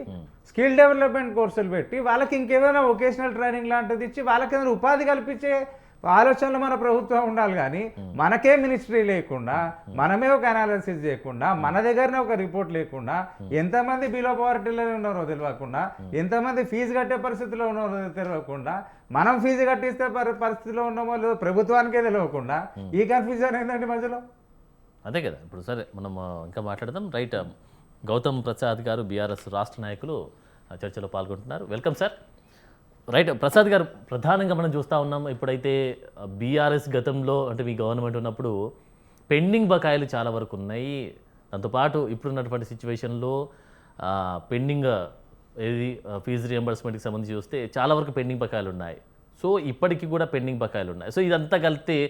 స్కిల్ డెవలప్మెంట్ కోర్సులు పెట్టి వాళ్ళకి ఇంకేమైనా వొకేషనల్ ట్రైనింగ్ లాంటిది ఇచ్చి వాళ్ళకి ఏదైనా ఉపాధి కల్పించే ఆలోచనలు మన ప్రభుత్వం ఉండాలి. కానీ మనకే మినిస్ట్రీ లేకుండా, మనమే ఒక అనాలిసిస్ చేయకుండా, మన దగ్గరనే ఒక రిపోర్ట్ లేకుండా, ఎంతమంది బిలో పవర్టీలో ఉన్నారో తెలియకుండా, ఎంతమంది ఫీజు కట్టే పరిస్థితిలో ఉన్నారో తెలియకుండా, మనం ఫీజు కట్టిస్తే పరిస్థితిలో ఉన్నామో లేదో ప్రభుత్వానికే తెలియకుండా ఈ కన్ఫ్యూజన్ ఏంటంటే మధ్యలో. అదే కదా. ఇప్పుడు సరే మనం ఇంకా మాట్లాడదాం. రైట్, గౌతమ్ ప్రసాద్ గారు బీఆర్ఎస్ రాష్ట్ర నాయకులు చర్చలో పాల్గొంటున్నారు. Welcome sir. రైట్, ప్రసాద్ గారు, ప్రధానంగా మనం చూస్తూ ఉన్నాం ఇప్పుడైతే బీఆర్ఎస్ గతంలో అంటే మీ గవర్నమెంట్ ఉన్నప్పుడు పెండింగ్ బకాయిలు చాలా వరకు ఉన్నాయి. దాంతోపాటు ఇప్పుడున్నటువంటి సిచ్యువేషన్లో పెండింగ్ ఏది ఫీజు రియంబర్స్మెంట్కి సంబంధించి చూస్తే చాలా వరకు పెండింగ్ బకాయిలు ఉన్నాయి. సో ఇప్పటికీ కూడా పెండింగ్ బకాయిలు ఉన్నాయి. సో ఇదంతా కలిపితే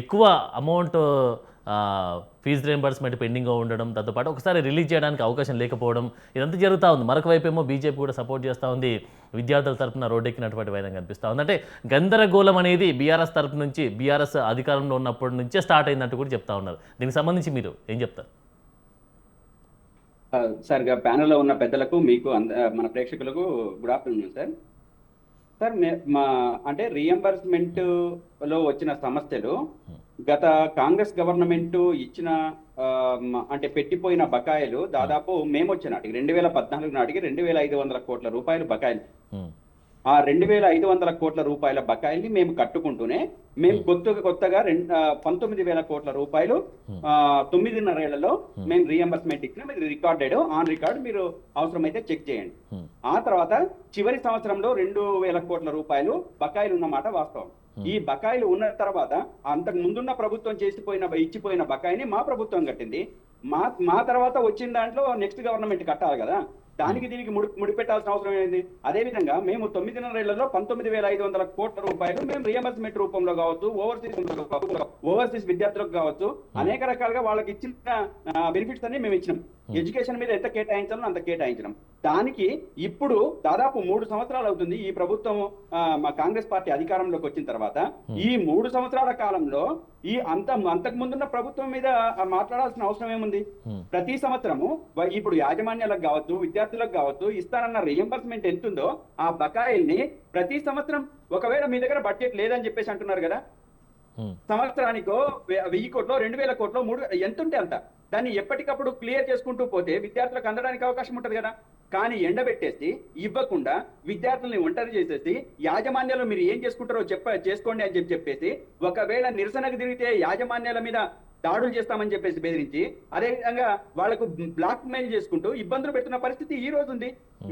ఎక్కువ అమౌంట్ ఫీజు రియంబర్స్మెంట్ పెండింగ్గా ఉండడం, దాంతోపాటు ఒకసారి రిలీజ్ చేయడానికి అవకాశం లేకపోవడం, ఇదంతా జరుగుతూ ఉంది. మరొక వైపు ఏమో బీజేపీ కూడా సపోర్ట్ చేస్తూ ఉంది, విద్యార్థుల తరఫున రోడ్డెక్కినటువంటి విధంగా కనిపిస్తూ ఉంది. అంటే గందరగోళం అనేది బీఆర్ఎస్ తరఫు నుంచి, బీఆర్ఎస్ అధికారంలో ఉన్నప్పటి నుంచే స్టార్ట్ అయిందంటూ కూడా చెప్తా ఉన్నారు. దీనికి సంబంధించి మీరు ఏం చెప్తారు? సార్, ప్యానెల్లో ఉన్న పెద్దలకు, మీకు మన ప్రేక్షకులకు గుడ్ ఆఫ్టర్నూన్ సార్. సార్, మా అంటే రియంబర్స్మెంట్లో వచ్చిన సమస్యలు గత కాంగ్రెస్ గవర్నమెంట్ ఇచ్చిన అంటే పెట్టిపోయిన బకాయిలు దాదాపు మేము వచ్చిన నాటికి 2014 నాటికి 2500 కోట్ల రూపాయలు బకాయిలు. ఆ 2,500 కోట్ల రూపాయల బకాయిల్ని మేము కట్టుకుంటూనే మేము కొత్తగా 19,000 కోట్ల రూపాయలు 9.5 ఏళ్లలో మేము రీఎంబర్స్మెంట్ ఇచ్చినాం. ఇది రికార్డెడ్, ఆన్ రికార్డ్, మీరు అవసరమైతే చెక్ చేయండి. ఆ తర్వాత చివరి సంవత్సరంలో 2,000 కోట్ల రూపాయలు బకాయిలు ఉన్నమాట వాస్తవం. ఈ బకాయిలు ఉన్న తర్వాత అంతకు ముందున్న ప్రభుత్వం ఇచ్చిపోయిన బకాయిని మా ప్రభుత్వం కట్టింది. మా తర్వాత వచ్చిన దాంట్లో నెక్స్ట్ గవర్నమెంట్ కట్టాలి కదా, దానికి దీనికి ముడిపెట్టాల్సిన అవసరం ఏంది? అదేవిధంగా మేము 9.5 ఏళ్లలో 19,500 కోట్ల రూపాయలు మేము రియంబర్స్మెంట్ రూపంలో కావచ్చు, ఓవర్సీస్ విద్యార్థులకు కావచ్చు, అనేక రకాలుగా వాళ్ళకి ఇచ్చిన బెనిఫిట్స్ అన్ని మేము ఇచ్చినాం. ఎడ్యుకేషన్ మీద ఎంత కేటాయించాలో అంత కేటాయించినాం. దానికి ఇప్పుడు దాదాపు 3 సంవత్సరాలు అవుతుంది ఈ ప్రభుత్వం, మా కాంగ్రెస్ పార్టీ అధికారంలోకి వచ్చిన తర్వాత. ఈ 3 సంవత్సరాల కాలంలో ఈ అంతకు ముందున్న ప్రభుత్వం మీద మాట్లాడాల్సిన అవసరం ఏముంది? ప్రతి సంవత్సరము ఇప్పుడు యాజమాన్యాలకు కావచ్చు, విద్యార్థులకు కావచ్చు ఇస్తానన్న రియంబర్స్మెంట్ ఎంతుందో ఆ బకాయిల్ని ప్రతి సంవత్సరం, ఒకవేళ మీ దగ్గర బడ్జెట్ లేదని చెప్పేసి అంటున్నారు కదా, సంవత్సరానికో 1000 కోట్లో 2,000 కోట్లో 3 ఎంత ఉంటే అంత దాన్ని ఎప్పటికప్పుడు క్లియర్ చేసుకుంటూ పోతే విద్యార్థులకు అందడానికి అవకాశం ఉంటుంది కదా. కానీ ఎండబెట్టేసి ఇవ్వకుండా విద్యార్థుల్ని ఒంటరి చేసేసి యాజమాన్యాలు మీరు ఏం చేసుకుంటారో చేసుకోండి అని చెప్పేసి, ఒకవేళ నిరసనకు తిరిగితే యాజమాన్యాల మీద దాడులు చేస్తామని చెప్పేసి బెదిరించి, అదేవిధంగా వాళ్లకు బ్లాక్ మెయిల్ చేసుకుంటూ ఇబ్బందులు పెడుతున్న పరిస్థితి ఈ రోజు ఉంది.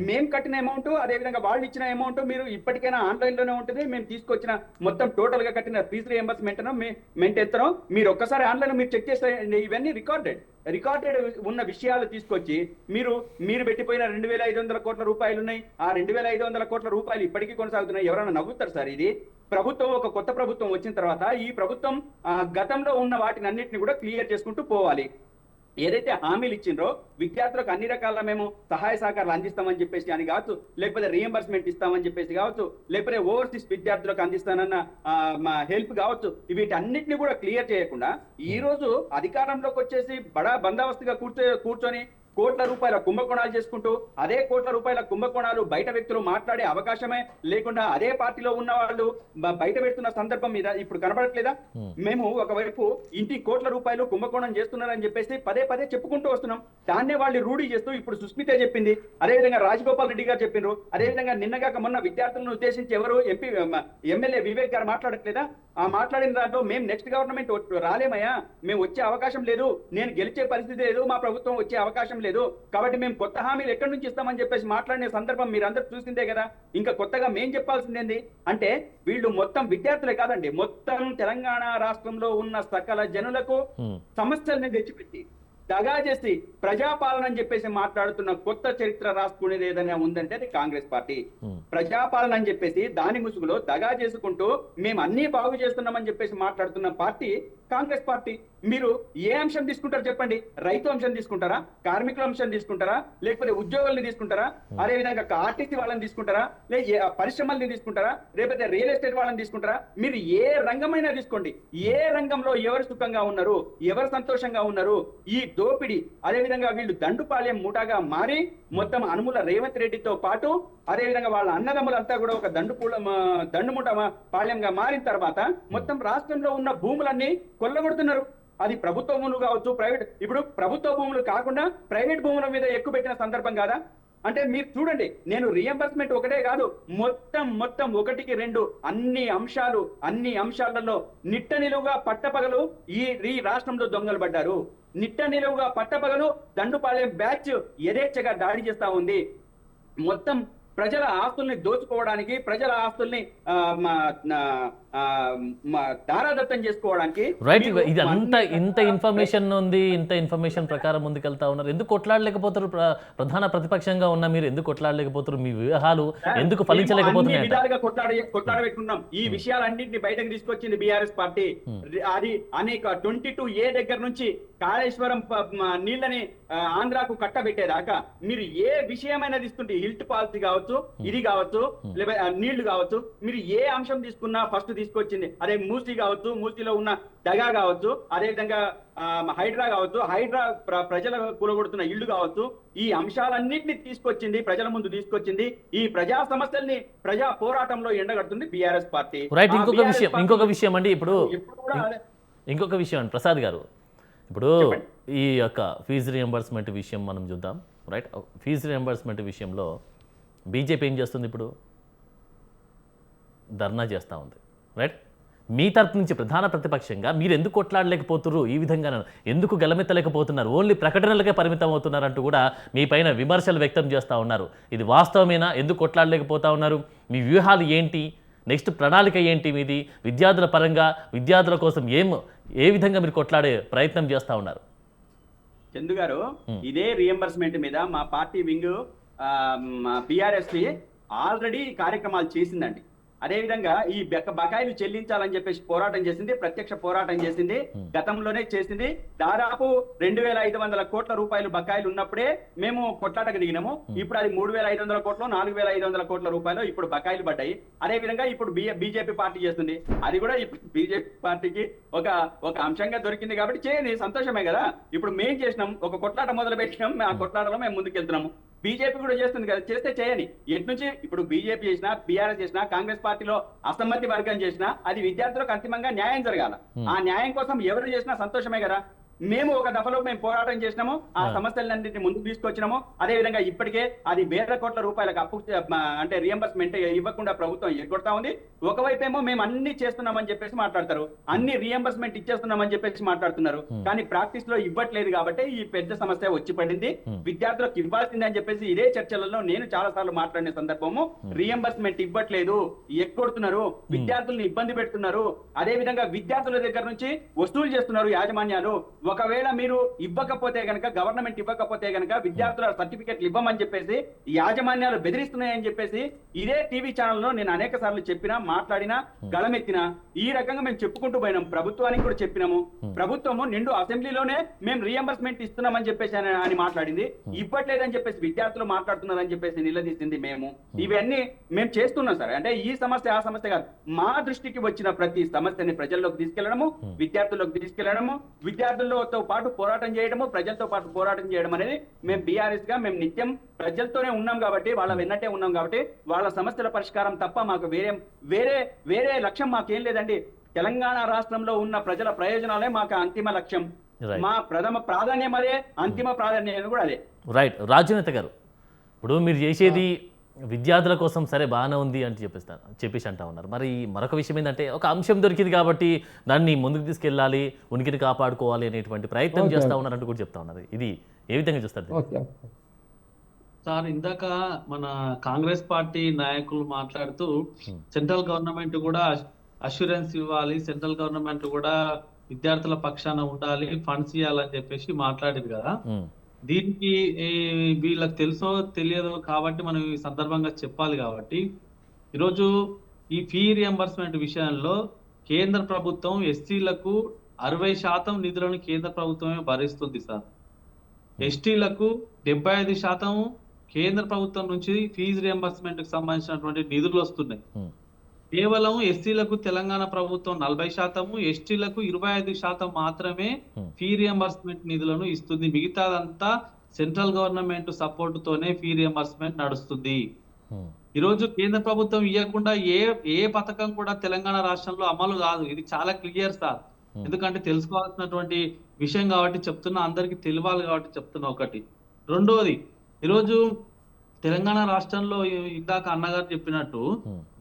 మేము కట్టిన అమౌంట్, అదేవిధంగా వాళ్ళు ఇచ్చిన అమౌంట్ మీరు ఇప్పటికైనా ఆన్లైన్ లోనే ఉంటుంది. మేము తీసుకొచ్చిన మొత్తం టోటల్ గా కట్టిన ఫీజు రియంబర్స్మెంట్ ఎంతనో మీరు ఒక్కసారి ఆన్లైన్ మీరు చెక్ చేస్తే ఇవన్నీ రికార్డెడ్ ఉన్న విషయాలు తీసుకొచ్చి మీరు పెట్టిపోయిన 2,500 కోట్ల రూపాయలు ఉన్నాయి. ఆ 2,500 కోట్ల రూపాయలు ఇప్పటికీ కొనసాగుతున్నాయి. ఎవరైనా నవ్వుతారు సార్? ఇది ప్రభుత్వం, ఒక కొత్త ప్రభుత్వం వచ్చిన తర్వాత ఈ ప్రభుత్వం గతంలో ఉన్న వాటిని అన్నింటినీ కూడా క్లియర్ చేసుకుంటూ పోవాలి. ఏదైతే హామీలు ఇచ్చిండ్రో విద్యార్థులకు అన్ని రకాల మేము సహాయ సహకారాలు అందిస్తామని చెప్పేసి అని కావచ్చు, లేకపోతే రీఎంబర్స్మెంట్ ఇస్తామని చెప్పేసి కావచ్చు, లేకపోతే ఓవర్సీస్ విద్యార్థులకు అందిస్తానన్న హెల్ప్ కావచ్చు, వీటన్నిటిని కూడా క్లియర్ చేయకుండా ఈ రోజు అధికారంలోకి వచ్చేసి బడా బందోబస్తుగా కూర్చొని కోట్ల రూపాయల కుంభకోణాలు చేసుకుంటూ, అదే కోట్ల రూపాయల కుంభకోణాలు బయట వ్యక్తులు మాట్లాడే అవకాశమే లేకుండా అదే పార్టీలో ఉన్న వాళ్ళు బయట పెడుతున్న సందర్భం మీద ఇప్పుడు కనబడట్లేదా? మేము ఒకవైపు ఇంటి కోట్ల రూపాయలు కుంభకోణం చేస్తున్నారని చెప్పేసి పదే చెప్పుకుంటూ వస్తున్నాం. దాన్నే వాళ్ళు రూఢీ చేస్తూ ఇప్పుడు సుస్మితే చెప్పింది, అదేవిధంగా రాజగోపాల్ రెడ్డి గారు చెప్పిండ్రు, అదేవిధంగా నిన్నగాక మొన్న విద్యార్థులను ఉద్దేశించి ఎవరు ఎమ్మెల్యే వివేక్ గారు మాట్లాడట్లేదా? ఆ మాట్లాడిన దాంట్లో మేము నెక్స్ట్ గవర్నమెంట్ రాలేమయ్యా, మేము వచ్చే అవకాశం లేదు, నేను గెలిచే పరిస్థితి లేదు, మా ప్రభుత్వం వచ్చే అవకాశం లేదు, కాబట్టి మేము కొత్త హామీలు ఎక్కడి నుంచి ఇస్తామని చెప్పేసి మాట్లాడిన సందర్భం మీరందరూ చూసిందే కదా. ఇంకా కొత్తగా మేం చెప్పాల్సిందేంది అంటే, వీళ్ళు మొత్తం విద్యార్థులే కాదండి, మొత్తం తెలంగాణ రాష్ట్రంలో ఉన్న సకల జనులకు సమస్యల్ని తెచ్చిపెట్టి దగా చేసి ప్రజాపాలన అని చెప్పేసి మాట్లాడుతున్న కొత్త చరిత్ర రాసుకునేది ఏదైనా ఉందంటే అది కాంగ్రెస్ పార్టీ. ప్రజాపాలన అని చెప్పేసి దాని ముసుగులో దగా చేసుకుంటూ మేము అన్ని బాగు చేస్తున్నామని చెప్పేసి మాట్లాడుతున్న పార్టీ కాంగ్రెస్ పార్టీ. మీరు ఏ అంశం తీసుకుంటారు చెప్పండి? రైతు అంశం తీసుకుంటారా, కార్మికుల అంశం తీసుకుంటారా, లేకపోతే ఉద్యోగుల్ని తీసుకుంటారా, అదేవిధంగా ఆర్టీసీ వాళ్ళని తీసుకుంటారా, పరిశ్రమల్ని తీసుకుంటారా, లేకపోతే రియల్ ఎస్టేట్ వాళ్ళని తీసుకుంటారా? మీరు ఏ రంగమైనా తీసుకోండి, ఏ రంగంలో ఎవరు సుఖంగా ఉన్నారు, ఎవరు సంతోషంగా ఉన్నారు? ఈ దోపిడి, అదేవిధంగా వీళ్ళు దండుపాలెం మూటగా మారి మొత్తం అనుముల రేవంత్ రెడ్డితో పాటు అదేవిధంగా వాళ్ళ అన్నదమ్ములంతా కూడా ఒక దండుమూట పాలెంగా మారిన తర్వాత మొత్తం రాష్ట్రంలో ఉన్న భూములన్నీ కొల్లగొడుతున్నారు. అది ప్రభుత్వ భూములు కావచ్చు, ప్రైవేట్, ఇప్పుడు ప్రభుత్వ భూములు కాకుండా ప్రైవేట్ భూముల మీద ఎక్కువ పెట్టిన సందర్భం కాదా? అంటే మీరు చూడండి, నేను రియంబర్స్మెంట్ ఒకటే కాదు, మొత్తం 1కి 2 అన్ని అంశాలలో నిట్ట నిలువుగా పట్టపగలు ఈ రాష్ట్రంలో దొంగలు పడ్డారు. నిట్ట నిలువుగా పట్టపగలు దండుపాలెం బ్యాచ్ యథేచ్ఛగా దాడి చేస్తా ఉంది. మొత్తం ప్రజల ఆస్తుల్ని దోచుకోవడానికి, ప్రజల ఆస్తుల్ని దారాదత్తం చేసుకోవడానికి. రైట్, ఇది ఇంత ఇన్ఫర్మేషన్ ఉంది, ఇంత ఇన్ఫర్మేషన్ ప్రకారం ముందుకెళ్తా ఉన్నారు. ఎందుకు కొట్లాడలేకపోతారు? ప్రధాన ప్రతిపక్షంగా ఉన్న మీరు ఎందుకు కొట్లాడలేకపోతారు? మీ వ్యూహాలు ఎందుకు ఫలించలేకపోతున్నాయి? విధాలుగా కొట్లాడబెట్టుకున్నాం. ఈ విషయాలన్నింటినీ బయటకు తీసుకొచ్చింది బీఆర్ఎస్ పార్టీ. అది అనేక 22A దగ్గర నుంచి కాళేశ్వరం నీళ్ళని ఆంధ్రాకు కట్టబెట్టేదాకా మీరు ఏ విషయమైనా తీసుకుంటే, హిల్ట్ పాలసీ కావచ్చు, ఇది కావచ్చు, లేదా నీళ్లు కావచ్చు, మీరు ఏ అంశం తీసుకున్నా ఫస్ట్ తీసుకొచ్చింది. అదే మూసీ కావచ్చు, మూసీలో ఉన్న దగా కావచ్చు, అదేవిధంగా హైడ్రా కావచ్చు, హైడ్రా ప్రజల కూలగొడుతున్న ఇళ్లు కావచ్చు, ఈ అంశాలన్నింటినీ తీసుకొచ్చింది, ప్రజల ముందు తీసుకొచ్చింది. ఈ ప్రజా సమస్యల్ని ప్రజా పోరాటంలో ఎండగడుతుంది బీఆర్ఎస్ పార్టీ. రైట్, ఇంకొక విషయం అండి, ఇప్పుడు ఇంకొక విషయం అండి ప్రసాద్ గారు, ఇప్పుడు ఈ యొక్క ఫీజు రియంబర్స్మెంట్ విషయం మనం చూద్దాం. రైట్, ఫీజు రియంబర్స్మెంట్ విషయంలో బీజేపీ ఏం చేస్తుంది? ఇప్పుడు ధర్నా చేస్తూ ఉంది. రైట్, మీ తరపు నుంచి ప్రధాన ప్రతిపక్షంగా మీరు ఎందుకు కొట్లాడలేకపోతున్నారు, ఈ విధంగా ఎందుకు గలమెత్తలేకపోతున్నారు, ఓన్లీ ప్రకటనలకే పరిమితం అవుతున్నారు అంటూ కూడా మీ పైన విమర్శలు వ్యక్తం చేస్తూ ఉన్నారు. ఇది వాస్తవమేనా? ఎందుకు కొట్లాడలేకపోతా ఉన్నారు? మీ వ్యూహాలు ఏంటి? నెక్స్ట్ ప్రణాళిక ఏంటి మీది? విద్యార్థుల పరంగా విద్యార్థుల కోసం ఏ విధంగా మీరు కొట్లాడే ప్రయత్నం చేస్తూ ఉన్నారు? చందు గారు, ఇదే రియంబర్స్మెంట్ మీద మా పార్టీ వింగ్ బీఆర్ఎస్ ఆల్రెడీ కార్యక్రమాలు చేసిందండి. అదేవిధంగా ఈ బకాయిలు చెల్లించాలని చెప్పేసి పోరాటం చేసింది, ప్రత్యక్ష పోరాటం చేసింది, గతంలోనే చేసింది. దాదాపు 2,500 కోట్ల రూపాయలు బకాయిలు ఉన్నప్పుడే మేము కొట్లాటకు దిగినాము. ఇప్పుడు అది 3,500 కోట్లు, 4,500 కోట్ల రూపాయలు ఇప్పుడు బకాయిలు పడ్డాయి. అదేవిధంగా ఇప్పుడు బీజేపీ పార్టీ చేస్తుంది. అది కూడా ఇప్పుడు బీజేపీ పార్టీకి ఒక అంశంగా దొరికింది కాబట్టి చేయండి, సంతోషమే కదా. ఇప్పుడు మేం చేసినాం, ఒక కొట్లాట మొదలు పెట్టినాం, ఆ కొట్లాటలో మేము ముందుకెళ్తున్నాము. బీజేపీ కూడా చేస్తుంది కదా, చేస్తే చేయని. ఎటు నుంచి ఇప్పుడు బీజేపీ చేసినా, బీఆర్ఎస్ చేసినా, కాంగ్రెస్ పార్టీలో అసమ్మతి వర్గం చేసినా అది విద్యార్థులకు అంతిమంగా న్యాయం జరగాల. ఆ న్యాయం కోసం ఎవరు చేసినా సంతోషమే కదా. మేము ఒక దఫలో మేము పోరాటం చేసినాము, ఆ సమస్యలన్నింటినీ ముందుకు తీసుకొచ్చినాము. అదే విధంగా ఇప్పటికే అది వేల కోట్ల రూపాయలకు అప్పు అంటే రియంబర్స్మెంట్ ఇవ్వకుండా ప్రభుత్వం ఎగ్గొడతా ఉంది. ఒకవైపేమో మేము అన్ని చేస్తున్నామని చెప్పేసి మాట్లాడతారు, అన్ని రియంబర్స్మెంట్ ఇచ్చేస్తున్నామని చెప్పేసి మాట్లాడుతున్నారు. కానీ ప్రాక్టీస్ లో ఇవ్వట్లేదు కాబట్టి ఈ పెద్ద సమస్య వచ్చి పడింది. విద్యార్థులకు ఇవ్వాల్సిందే అని చెప్పేసి ఇదే చర్చలలో నేను చాలా సార్లు మాట్లాడిన సందర్భము, రియంబర్స్మెంట్ ఇవ్వట్లేదు, ఎగ్గొడుతున్నారు, విద్యార్థులను ఇబ్బంది పెడుతున్నారు. అదే విధంగా విద్యార్థుల దగ్గర నుంచి వసూలు చేస్తున్నారు యాజమాన్యాలు. ఒకవేళ మీరు ఇవ్వకపోతే గనక, గవర్నమెంట్ ఇవ్వకపోతే గనక విద్యార్థుల సర్టిఫికెట్లు ఇవ్వమని చెప్పేసి యాజమాన్యాలు బెదిరిస్తున్నాయని చెప్పేసి ఇదే టీవీ ఛానల్లో నేను అనేక సార్లు చెప్పినా, మాట్లాడినా, గళమెత్తినా. ఈ రకంగా మేము చెప్పుకుంటూ పోయినాం. ప్రభుత్వానికి కూడా చెప్పినాము. ప్రభుత్వము నిండు అసెంబ్లీలోనే మేము రియంబర్స్మెంట్ ఇస్తున్నామని చెప్పేసి అని మాట్లాడింది. ఇవ్వట్లేదని చెప్పేసి విద్యార్థులు మాట్లాడుతున్నారని చెప్పేసి నిలదీసింది మేము. ఇవన్నీ మేము చేస్తున్నాం సార్. అంటే ఈ సమస్య ఆ సమస్య కాదు, మా దృష్టికి వచ్చిన ప్రతి సమస్యని ప్రజల్లోకి తీసుకెళ్లడము, విద్యార్థుల్లోకి తీసుకెళ్లడము, విద్యార్థుల్లో పాటు పోరాటం చేయడము, ప్రజలతో పాటు పోరాటం చేయడం అనేది మేము బీఆర్ఎస్ గా మేము నిత్యం ప్రజలతోనే ఉన్నాం కాబట్టి, వాళ్ళ వెన్నట్టే ఉన్నాం కాబట్టి, వాళ్ళ సమస్యల పరిష్కారం తప్ప మాకు వేరే లక్ష్యం మాకేం లేదండి. తెలంగాణ రాష్ట్రంలో ఉన్న ప్రజల ప్రయోజనాలే మాకు అంతిమ లక్ష్యం. మా ప్రథమ ప్రాధాన్యం అదే, అంతిమ ప్రాధాన్యం కూడా అదే. రైట్, రాజనేత గారు, ఇప్పుడు మీరు చేసేది విద్యార్థుల కోసం సరే బాగానే ఉంది అని చెప్పేసి అంటా ఉన్నారు. మరి మరొక విషయం ఏంటంటే, ఒక అంశం దొరికింది కాబట్టి దాన్ని ముందుకు తీసుకెళ్ళాలి, ఉనికిని కాపాడుకోవాలి అనేటువంటి ప్రయత్నం చేస్తూ ఉన్నారంటూ కూడా చెప్తా ఉన్నారు. ఇది ఏ విధంగా చూస్తారు సార్? ఇందాక మన కాంగ్రెస్ పార్టీ నాయకులు మాట్లాడుతూ సెంట్రల్ గవర్నమెంట్ కూడా అష్యూరెన్స్ ఇవ్వాలి, సెంట్రల్ గవర్నమెంట్ కూడా విద్యార్థుల పక్షాన ఉండాలి, ఫండ్స్ ఇవ్వాలని చెప్పేసి మాట్లాడారు కదా. దీనికి వీళ్ళకి తెలుసో తెలియదో కాబట్టి మనం ఈ సందర్భంగా చెప్పాలి. కాబట్టి ఈరోజు ఈ ఫీ రియంబర్స్మెంట్ విషయంలో కేంద్ర ప్రభుత్వం ఎస్సీలకు 60% నిధులను కేంద్ర ప్రభుత్వమే భరిస్తుంది సార్. ఎస్టీలకు 75% కేంద్ర ప్రభుత్వం నుంచి ఫీజు రియంబర్స్మెంట్ కి సంబంధించినటువంటి నిధులు వస్తున్నాయి. కేవలం ఎస్సీలకు తెలంగాణ ప్రభుత్వం 40%, ఎస్టీలకు 25% మాత్రమే ఫీ రియంబర్స్మెంట్ నిధులను ఇస్తుంది. మిగతాదంతా సెంట్రల్ గవర్నమెంట్ సపోర్ట్ తోనే ఫీ రియంబర్స్మెంట్ నడుస్తుంది. ఈరోజు కేంద్ర ప్రభుత్వం ఇవ్వకుండా ఏ పథకం కూడా తెలంగాణ రాష్ట్రంలో అమలు కాదు. ఇది చాలా క్లియర్ సార్. ఎందుకంటే తెలుసుకోవాల్సినటువంటి విషయం కాబట్టి చెప్తున్నా, అందరికి తెలియాలి కాబట్టి చెప్తున్నా. ఒకటి. రెండోది, ఈరోజు తెలంగాణ రాష్ట్రంలో ఇందాక అన్నగారు చెప్పినట్టు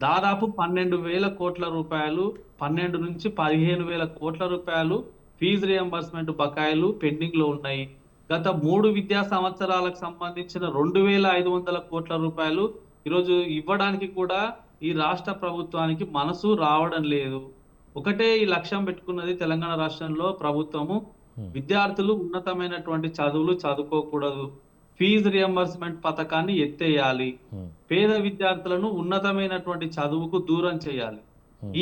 దాదాపు 12,000 కోట్ల రూపాయలు, 12 నుంచి 15,000 కోట్ల రూపాయలు ఫీజు రియంబర్స్మెంట్ బకాయిలు పెండింగ్ లో ఉన్నాయి. గత 3 విద్యా సంవత్సరాలకు సంబంధించిన 2,500 కోట్ల రూపాయలు ఈరోజు ఇవ్వడానికి కూడా ఈ రాష్ట్ర ప్రభుత్వానికి మనసు రావడం లేదు. ఒకటే ఈ లక్ష్యం పెట్టుకున్నది తెలంగాణ రాష్ట్రంలో ప్రభుత్వము, విద్యార్థులు ఉన్నతమైనటువంటి చదువులు చదువుకోకూడదు, ఫీజు రియంబర్స్మెంట్ పథకాన్ని ఎత్తేయాలి, పేద విద్యార్థులను ఉన్నతమైనటువంటి చదువుకు దూరం చేయాలి.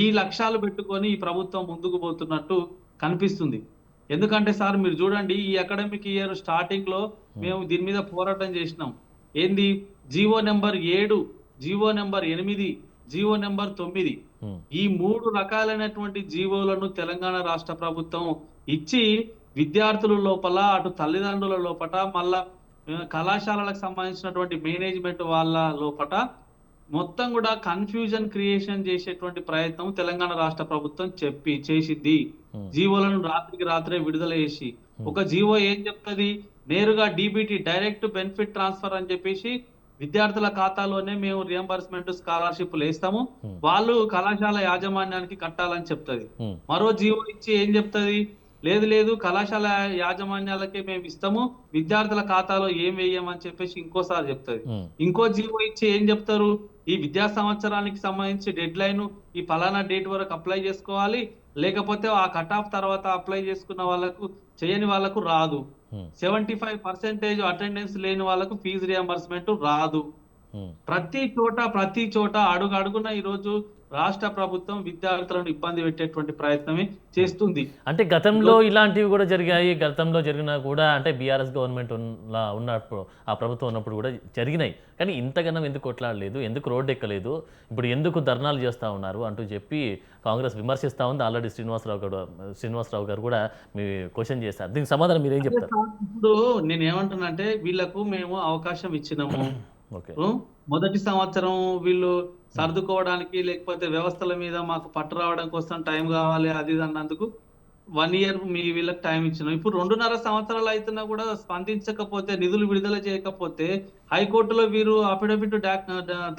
ఈ లక్ష్యాలు పెట్టుకొని ఈ ప్రభుత్వం ముందుకు పోతున్నట్టు కనిపిస్తుంది. ఎందుకంటే సార్ మీరు చూడండి, ఈ అకాడమిక్ ఇయర్ స్టార్టింగ్ లో మేము దీని మీద పోరాటం చేసినాం. ఏంది? GO number 7, GO number 8, GO number 9, ఈ 3 రకాలైనటువంటి జీవోలను తెలంగాణ రాష్ట్ర ప్రభుత్వం ఇచ్చి విద్యార్థుల లోపల, అటు తల్లిదండ్రుల లోపల, మళ్ళా కళాశాలలకు సంబంధించినటువంటి మేనేజ్మెంట్ వాళ్ళ లోపల మొత్తం కూడా కన్ఫ్యూజన్ క్రియేషన్ చేసేటువంటి ప్రయత్నం తెలంగాణ రాష్ట్ర ప్రభుత్వం చేసింది. జీవోలను రాత్రికి రాత్రే విడుదల చేసి, ఒక జీవో ఏం చెప్తుంది, నేరుగా డీబీటీ డైరెక్ట్ బెనిఫిట్ ట్రాన్స్ఫర్ అని చెప్పేసి విద్యార్థుల ఖాతాలోనే మేము రియంబర్స్మెంట్ స్కాలర్షిప్లు వేస్తాము, వాళ్ళు కళాశాల యాజమాన్యానికి కట్టాలని చెప్తుంది. మరో జీవో ఇచ్చి ఏం చెప్తుంది, లేదు లేదు కళాశాల యాజమాన్యాలకే మేము ఇస్తాము, విద్యార్థుల ఖాతాలో ఏం వేయమని చెప్పేసి ఇంకోసారి చెప్తుంది. ఇంకో జీవో ఇచ్చి ఏం చెప్తారు, ఈ విద్యా సంవత్సరానికి సంబంధించి డెడ్ లైన్ ఈ ఫలానా డేట్ వరకు అప్లై చేసుకోవాలి, లేకపోతే ఆ కట్ ఆఫ్ తర్వాత అప్లై చేసుకున్న వాళ్ళకు చేయని వాళ్ళకు రాదు. 75% అటెండెన్స్ లేని వాళ్ళకు ఫీజు రియంబర్స్మెంట్ రాదు. ప్రతి చోట అడుగు అడుగున ఈరోజు రాష్ట్ర ప్రభుత్వం విద్యార్థులను ఇబ్బంది పెట్టేటువంటి ప్రయత్నమే చేస్తుంది. అంటే గతంలో ఇలాంటివి కూడా జరిగాయి, గతంలో జరిగినా కూడా అంటే బీఆర్ఎస్ గవర్నమెంట్ ఉన్నప్పుడు ఆ ప్రభుత్వం ఉన్నప్పుడు కూడా జరిగినాయి. కానీ ఇంతగానం ఎందుకు కొట్లాడలేదు, ఎందుకు రోడ్డు ఎక్కలేదు, ఇప్పుడు ఎందుకు ధర్నాలు చేస్తూ ఉన్నారు అంటూ చెప్పి కాంగ్రెస్ విమర్శిస్తూ ఉంది. ఆల్రెడీ శ్రీనివాసరావు గారు కూడా మీ క్వశ్చన్ చేశారు. దీనికి సమాధానం మీరేం చెప్తారు? ఇప్పుడు నేను ఏమంటున్నానంటే వీళ్ళకు మేము అవకాశం ఇచ్చినాము. మొదటి సంవత్సరం వీళ్ళు సర్దుకోవడానికి లేకపోతే వ్యవస్థల మీద మాకు పట్టు రావడం కోసం టైం కావాలి అది అన్నందుకు 1 ఇయర్ వీళ్ళకి టైం ఇచ్చినాం. ఇప్పుడు 2.5 సంవత్సరాలు అవుతున్నా కూడా స్పందించకపోతే, నిధులు విడుదల చేయకపోతే హైకోర్టులో వీరు అఫిడవిట్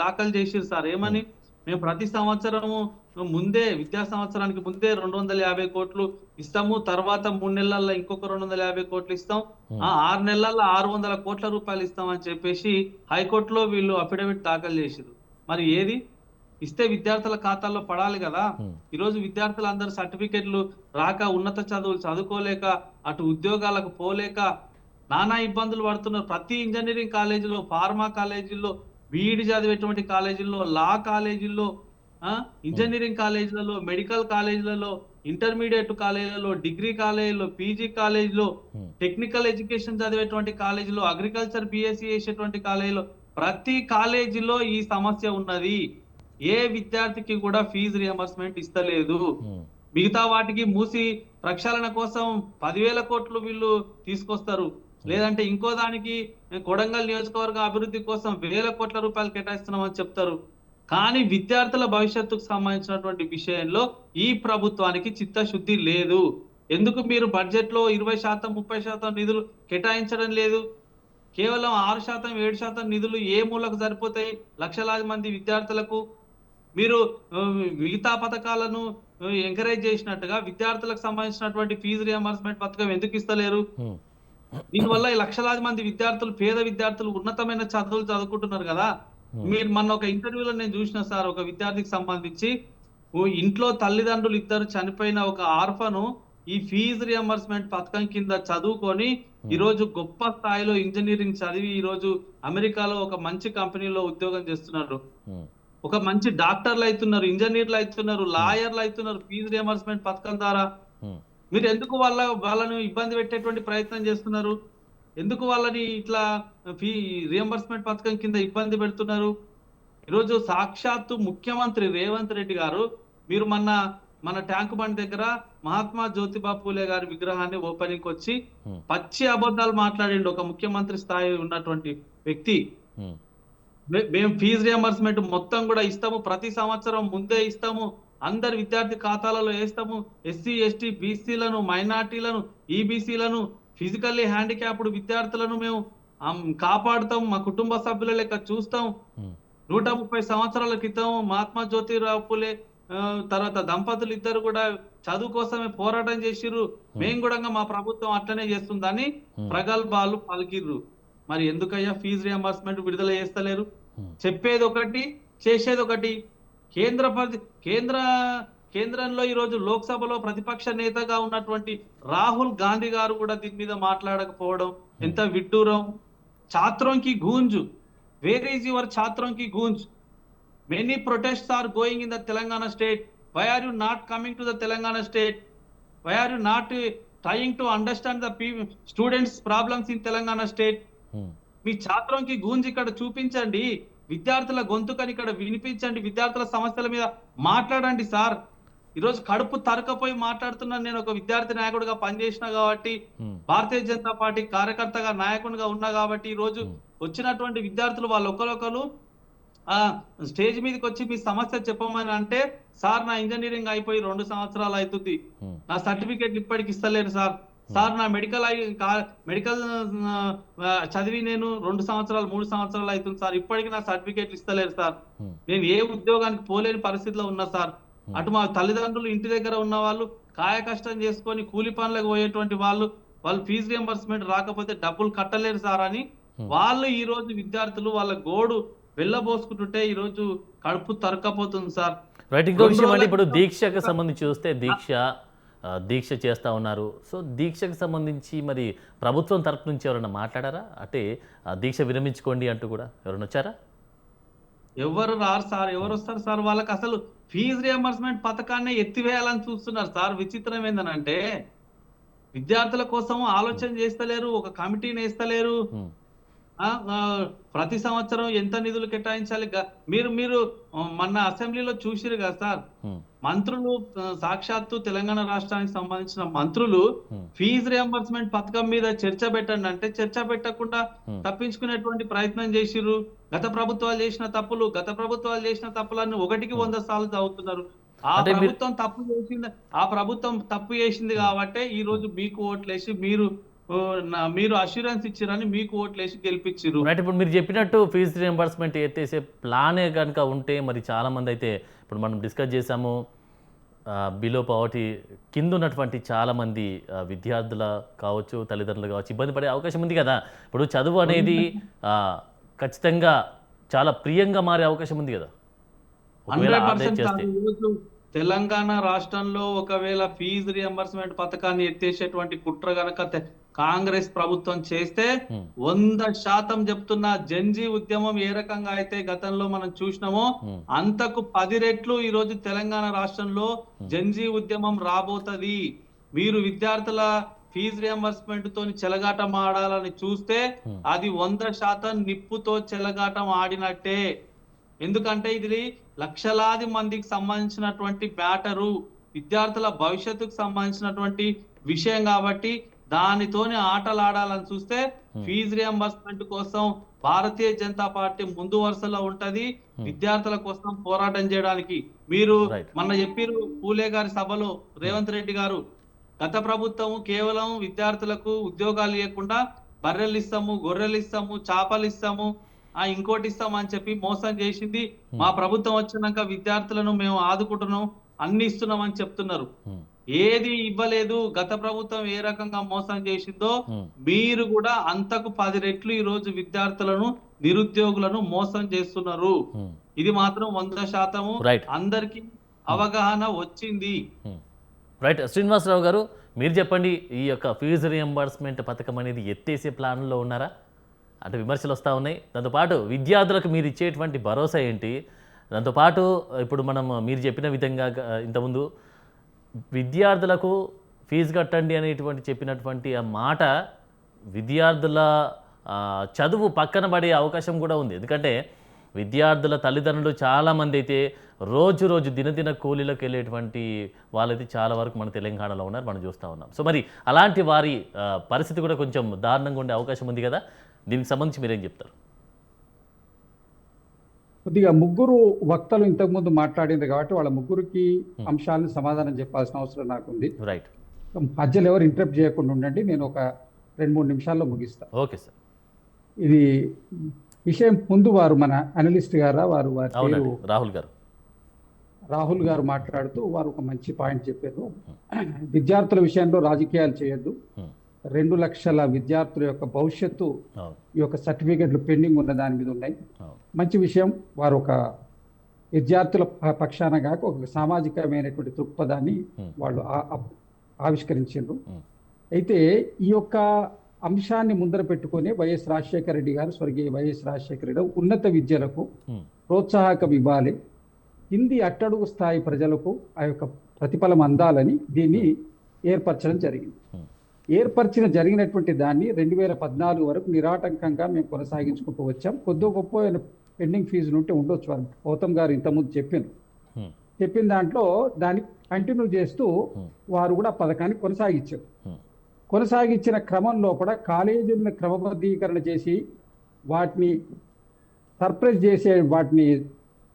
దాఖలు చేసిరు సార్. ఏమని, మేము ప్రతి సంవత్సరము ముందే విద్యా సంవత్సరానికి ముందే 250 కోట్లు ఇస్తాము, తర్వాత 3 నెలల్లో ఇంకొక 250 కోట్లు ఇస్తాం, 6 నెలల్లో 600 కోట్ల రూపాయలు ఇస్తాం అని చెప్పేసి హైకోర్టులో వీళ్ళు అఫిడవిట్ దాఖలు చేసిరు. మరి ఏది ఇస్తే విద్యార్థుల ఖాతాల్లో పడాలి కదా. ఈరోజు విద్యార్థులందరూ సర్టిఫికెట్లు రాక, ఉన్నత చదువులు చదువుకోలేక, అటు ఉద్యోగాలకు పోలేక నానా ఇబ్బందులు పడుతున్నారు. ప్రతి ఇంజనీరింగ్ కాలేజీలో, ఫార్మా కాలేజీల్లో, బీఈడి చదివేటువంటి కాలేజీల్లో, లా కాలేజీల్లో, ఇంజనీరింగ్ కాలేజీలలో, మెడికల్ కాలేజీలలో, ఇంటర్మీడియట్ కాలేజీలలో, డిగ్రీ కాలేజీలో, పీజీ కాలేజీలో, టెక్నికల్ ఎడ్యుకేషన్ చదివేటువంటి కాలేజీలో, అగ్రికల్చర్ బీఎస్సీ చేసేటువంటి కాలేజీలో, ప్రతి కాలేజీలో ఈ సమస్య ఉన్నది. ఏ విద్యార్థికి కూడా ఫీజు రియంబర్స్మెంట్ ఇస్తలేదు. మిగతా వాటికి మూసి ప్రక్షాళన కోసం 10,000 కోట్లు వీళ్ళు తీసుకొస్తారు, లేదంటే ఇంకో దానికి కొడంగల్ నియోజకవర్గ అభివృద్ధి కోసం 1,000 కోట్ల రూపాయలు కేటాయిస్తున్నామని చెప్తారు. కానీ విద్యార్థుల భవిష్యత్తుకు సంబంధించినటువంటి విషయంలో ఈ ప్రభుత్వానికి చిత్తశుద్ధి లేదు. ఎందుకు మీరు బడ్జెట్ లో 20%, 30% నిధులు కేటాయించడం లేదు? కేవలం 6%, 7% నిధులు ఏ మూలకు సరిపోతాయి లక్షలాది మంది విద్యార్థులకు? మీరు మిగతా పథకాలను ఎంకరేజ్ చేసినట్టుగా విద్యార్థులకు సంబంధించినటువంటి ఫీజు రియంబర్స్మెంట్ పథకం ఎందుకు ఇస్తలేరు? దీనివల్ల లక్షలాది మంది విద్యార్థులు, పేద విద్యార్థులు ఉన్నతమైన చదువులు చదువుకుంటున్నారు కదా. మీరు మొన్న ఒక ఇంటర్వ్యూలో నేను చూసిన సార్, ఒక విద్యార్థికి సంబంధించి ఇంట్లో తల్లిదండ్రులు ఇద్దరు చనిపోయిన ఒక ఆర్ఫను ఈ ఫీజు రియంబర్స్మెంట్ పథకం కింద చదువుకొని ఈరోజు గొప్ప స్థాయిలో ఇంజనీరింగ్ చదివి ఈరోజు అమెరికాలో ఒక మంచి కంపెనీలో ఉద్యోగం చేస్తున్నారు, ఒక మంచి డాక్టర్లు అవుతున్నారు, ఇంజనీర్లు అవుతున్నారు, లాయర్లు అవుతున్నారు ఫీజు రియంబర్స్మెంట్ పథకం ద్వారా. మీరు ఎందుకు వాళ్ళను ఇబ్బంది పెట్టేటువంటి ప్రయత్నం చేస్తున్నారు? ఎందుకు వాళ్ళని ఇట్లా ఫీ రియంబర్స్మెంట్ పథకం కింద ఇబ్బంది పెడుతున్నారు? ఈరోజు సాక్షాత్తు ముఖ్యమంత్రి రేవంత్ రెడ్డి గారు, మీరు మన ట్యాంక్ బండ్ దగ్గర మహాత్మా జ్యోతిబా పూలే గారి విగ్రహాన్ని ఓపెనింగ్ వచ్చి పచ్చి అబద్ధాలు మాట్లాడిండు ఒక ముఖ్యమంత్రి స్థాయి ఉన్నటువంటి వ్యక్తి. మేము ఫీజు రియంబర్స్మెంట్ మొత్తం కూడా ఇస్తాము, ప్రతి సంవత్సరం ముందే ఇస్తాము, అందరి విద్యార్థి ఖాతాలలో వేస్తాము, ఎస్సీ ఎస్టీ బీసీలను, మైనార్టీలను, ఈబీసీలను, ఫిజికల్లీ హ్యాండిక్యాప్డ్ విద్యార్థులను మేము కాపాడుతాం, మా కుటుంబ సభ్యుల లెక్క చూస్తాం. 130 సంవత్సరాల క్రితం మహాత్మా జ్యోతిరావు పూలే తర్వాత దంపతులు ఇద్దరు కూడా చదువు కోసమే పోరాటం చేసిర్రు, మేము కూడా మా ప్రభుత్వం అట్లనే చేస్తుందని ప్రగల్భాలు పలికిర్రు. మరి ఎందుకయ్యా ఫీజు రియంబర్స్మెంట్ విడుదల చేస్తలేరు? చెప్పేది ఒకటి, చేసేది ఒకటి. కేంద్రంలో ఈరోజు లోక్సభలో ప్రతిపక్ష నేతగా ఉన్నటువంటి రాహుల్ గాంధీ గారు కూడా దీని మీద మాట్లాడకపోవడం ఎంత విడ్డూరం. ఛాత్రోं की गूंज, where is your ఛాత్రోं की गूंज? Many protests are going in the Telangana state. Why are you not coming to the Telangana state? Why are you not trying to understand the students' problems in Telangana state? మీ ఛాత్రోं की गूंज ఇక్కడ చూపించండి, విద్యార్థుల గొంతుకని ఇక్కడ వినిపించండి, విద్యార్థుల సమస్యల మీద మాట్లాడండి సార్. ఈరోజు కడుపు తరకపోయి మాట్లాడుతున్నాను. నేను ఒక విద్యార్థి నాయకుడిగా పనిచేసిన కాబట్టి, భారతీయ జనతా పార్టీ కార్యకర్తగా నాయకునిగా ఉన్నా కాబట్టి, ఈ రోజు వచ్చినటువంటి విద్యార్థులు వాళ్ళు ఒకరొకరు స్టేజ్ మీదకి వచ్చి మీ సమస్య చెప్పమని అంటే, సార్ నా ఇంజనీరింగ్ అయిపోయి 2 సంవత్సరాలు అవుతుంది, నా సర్టిఫికేట్ ఇప్పటికి ఇస్తలేరు సార్, సార్ నా మెడికల్ చదివి నేను 2 సంవత్సరాలు 3 సంవత్సరాలు అవుతుంది సార్, ఇప్పటికీ నా సర్టిఫికేట్లు ఇస్తలేరు సార్. నేను ఏ ఉద్యోగానికి పోలేని పరిస్థితిలో ఉన్నా సార్. అటు మా తల్లిదండ్రులు ఇంటి దగ్గర ఉన్న వాళ్ళు కాయ కష్టం చేసుకొని కూలి పనులకు పోయేటువంటి వాళ్ళు ఫీజు రియంబర్స్మెంట్ రాకపోతే డబ్బులు కట్టలేరు సార్ అని వాళ్ళు ఈ రోజు విద్యార్థులు వాళ్ళ గోడు వెళ్ళబోసుకుంటుంటే ఈ రోజు కడుపు తరకపోతుంది సార్. రైట్, ఇంకో విషయం అంటే ఇప్పుడు దీక్షకు సంబంధించి చూస్తే దీక్ష చేస్తూ ఉన్నారు. సో దీక్షకు సంబంధించి మరి ప్రభుత్వం తరపు నుంచి ఎవరైనా మాట్లాడారా? అంటే దీక్ష విరమించుకోండి అంటూ కూడా ఎవరైనా వచ్చారా? ఎవరు రారు సార్, ఎవరు వస్తారు సార్? వాళ్ళకి అసలు ఫీజు రియంబర్స్మెంట్ పథకాన్ని ఎత్తివేయాలని చూస్తున్నారు సార్. విచిత్రం ఏందనంటే విద్యార్థుల కోసం ఆలోచన చేస్తలేరు, ఒక కమిటీని వేస్తలేరు. ప్రతి సంవత్సరం ఎంత నిధులు కేటాయించాలి? మీరు మొన్న అసెంబ్లీలో చూసిరు కదా సార్, మంత్రులు సాక్షాత్తు తెలంగాణ రాష్ట్రానికి సంబంధించిన మంత్రులు ఫీజు రియంబర్స్మెంట్ పథకం మీద చర్చ పెట్టండి అంటే చర్చ పెట్టకుండా తప్పించుకునేటువంటి ప్రయత్నం చేసిర్రు. గత ప్రభుత్వాలు చేసిన తప్పులన్నీ 1కి 100 సార్లు చదువుతున్నారు. ఆ ప్రభుత్వం తప్పు చేసింది కాబట్టి ఈ రోజు మీకు ఓట్లేసి మీరు అష్యూరెన్స్ ఇచ్చారని మీకు ఓట్లేసి గెలిపించారు. రైట్, ఇప్పుడు మీరు చెప్పినట్టు ఫీజు రియంబర్స్మెంట్ ఎత్తేసే ప్లానే కనుక ఉంటే మరి చాలామంది అయితే ఇప్పుడు మనం డిస్కస్ చేసాము, బిలో పవర్టీ కింద ఉన్నటువంటి చాలామంది విద్యార్థుల కావచ్చు, తల్లిదండ్రులు కావచ్చు, ఇబ్బంది పడే అవకాశం ఉంది కదా. ఇప్పుడు చదువు అనేది ఖచ్చితంగా చాలా ప్రియంగా మారే అవకాశం ఉంది కదా. 100% తెలంగాణ రాష్ట్రంలో ఒకవేళ ఫీజు రియంబర్స్మెంట్ పథకాన్ని ఎత్తేసేటువంటి కుట్ర గనక కాంగ్రెస్ ప్రభుత్వం చేస్తే 100% చెప్తున్నా, జంజీ ఉద్యమం ఏ రకంగా అయితే గతంలో మనం చూసినామో అంతకు 10 రెట్లు ఈ రోజు తెలంగాణ రాష్ట్రంలో జంజీ ఉద్యమం రాబోతది. మీరు విద్యార్థుల ఫీజు రియంబర్స్మెంట్ తోని చెలగాటం ఆడాలని చూస్తే అది 100% నిప్పుతో చెలగాటం ఆడినట్టే. ఎందుకంటే ఇది లక్షలాది మందికి సంబంధించినటువంటి బ్యాటరు, విద్యార్థుల భవిష్యత్తుకు సంబంధించినటువంటి విషయం కాబట్టి దానితోనే ఆటలు ఆడాలని చూస్తే ఫీజు రియంబర్స్మెంట్ కోసం భారతీయ జనతా పార్టీ ముందు వరుసలో ఉంటది విద్యార్థుల కోసం పోరాటం చేయడానికి. మీరు మొన్న చెప్పారు పూలే గారి సభలో రేవంత్ రెడ్డి గారు, గత ప్రభుత్వం కేవలం విద్యార్థులకు ఉద్యోగాలు ఇవ్వకుండా బర్రెలు ఇస్తాము, గొర్రెలు ఇస్తాము, చేపలు ఇస్తాము, ఇంకోటి ఇస్తాం అని చెప్పి మోసం చేసింది. మా ప్రభుత్వం వచ్చినాక విద్యార్థులను మేము ఆదుకుంటున్నాం, అన్ని ఇస్తున్నాం అని చెప్తున్నారు. ఏది ఇవ్వలేదు. గత ప్రభుత్వం ఏ రకంగా మోసం చేసిందో మీరు కూడా అంతకు 10 రెట్లు ఈ రోజు విద్యార్థులను, నిరుద్యోగులను మోసం చేస్తున్నారు. ఇది మాత్రం 100% అందరికి అవగాహన వచ్చింది. రైట్, శ్రీనివాసరావు గారు మీరు చెప్పండి, ఈ యొక్క ఫీజు రియంబర్స్మెంట్ పథకం అనేది ఎత్తేసే ప్లాన్లో ఉన్నారా? అంటే విమర్శలు వస్తూ ఉన్నాయి. దాంతోపాటు విద్యార్థులకు మీరు ఇచ్చేటువంటి భరోసా ఏంటి? దాంతోపాటు ఇప్పుడు మీరు చెప్పిన విధంగా ఇంతకుముందు విద్యార్థులకు ఫీజు కట్టండి అనేటువంటి చెప్పినటువంటి ఆ మాట విద్యార్థుల చదువు పక్కన పడే అవకాశం కూడా ఉంది. ఎందుకంటే విద్యార్థుల తల్లిదండ్రులు చాలామంది అయితే రోజు దినదిన కూలీలకు వెళ్ళేటువంటి వాళ్ళైతే చాలా వరకు మన తెలంగాణలో ఉన్నారు, మనం చూస్తూ ఉన్నాం. సో మరి అలాంటి వారి పరిస్థితి కూడా కొంచెం దారుణంగా ఉండే అవకాశం ఉంది కదా. దీనికి సంబంధించి మీరేం చెప్తారు? కొద్దిగా ముగ్గురు వక్తలు ఇంతకుముందు మాట్లాడింది కాబట్టి వాళ్ళ ముగ్గురికి అంశాలను సమాధానం చెప్పాల్సిన అవసరం నాకుంది. రైట్, మధ్యలో ఎవరు ఇంటరప్ట్ చేయకుండా ఉండండి, నేను ఒక 2-3 నిమిషాల్లో ముగిస్తాను. Okay sir. ఇది విషయం ముందు వారు మన అనలిస్ట్ గారా వారు రాహుల్ గారు మాట్లాడుతూ వారు ఒక మంచి పాయింట్ చెప్పారు. విద్యార్థుల విషయంలో రాజకీయాలు చేయొద్దు, 2 లక్షల విద్యార్థుల యొక్క భవిష్యత్తు ఈ యొక్క సర్టిఫికెట్లు పెండింగ్ ఉన్న దాని మీద ఉన్నాయి. మంచి విషయం. వారు ఒక విద్యార్థుల పక్షాన కాక ఒక సామాజికమైనటువంటి దృక్పథాన్ని వాళ్ళు ఆవిష్కరించారు. అయితే ఈ యొక్క అంశాన్ని ముందర పెట్టుకొని వైఎస్ రాజశేఖర రెడ్డి గారు, స్వర్గీయ వైఎస్ రాజశేఖర రెడ్డి ఉన్నత విద్యలకు ప్రోత్సాహకం ఇవ్వాలి, కింది అట్టడుగు స్థాయి ప్రజలకు ఆ యొక్క ప్రతిఫలం అందాలని దీన్ని జరిగినటువంటి దాన్ని 2014 వరకు నిరాటంకంగా మేము కొనసాగించుకుంటూ వచ్చాం. కొద్ది గొప్ప పెండింగ్ ఫీజులు ఉంటే ఉండొచ్చు, వారు గౌతమ్ గారు ఇంతకుముందు చెప్పిన దాంట్లో దాన్ని కంటిన్యూ చేస్తూ వారు కూడా పథకాన్ని కొనసాగించిన క్రమంలో కూడా కాలేజీలను క్రమబద్ధీకరణ చేసి వాటిని సర్ప్రైజ్ చేసే వాటిని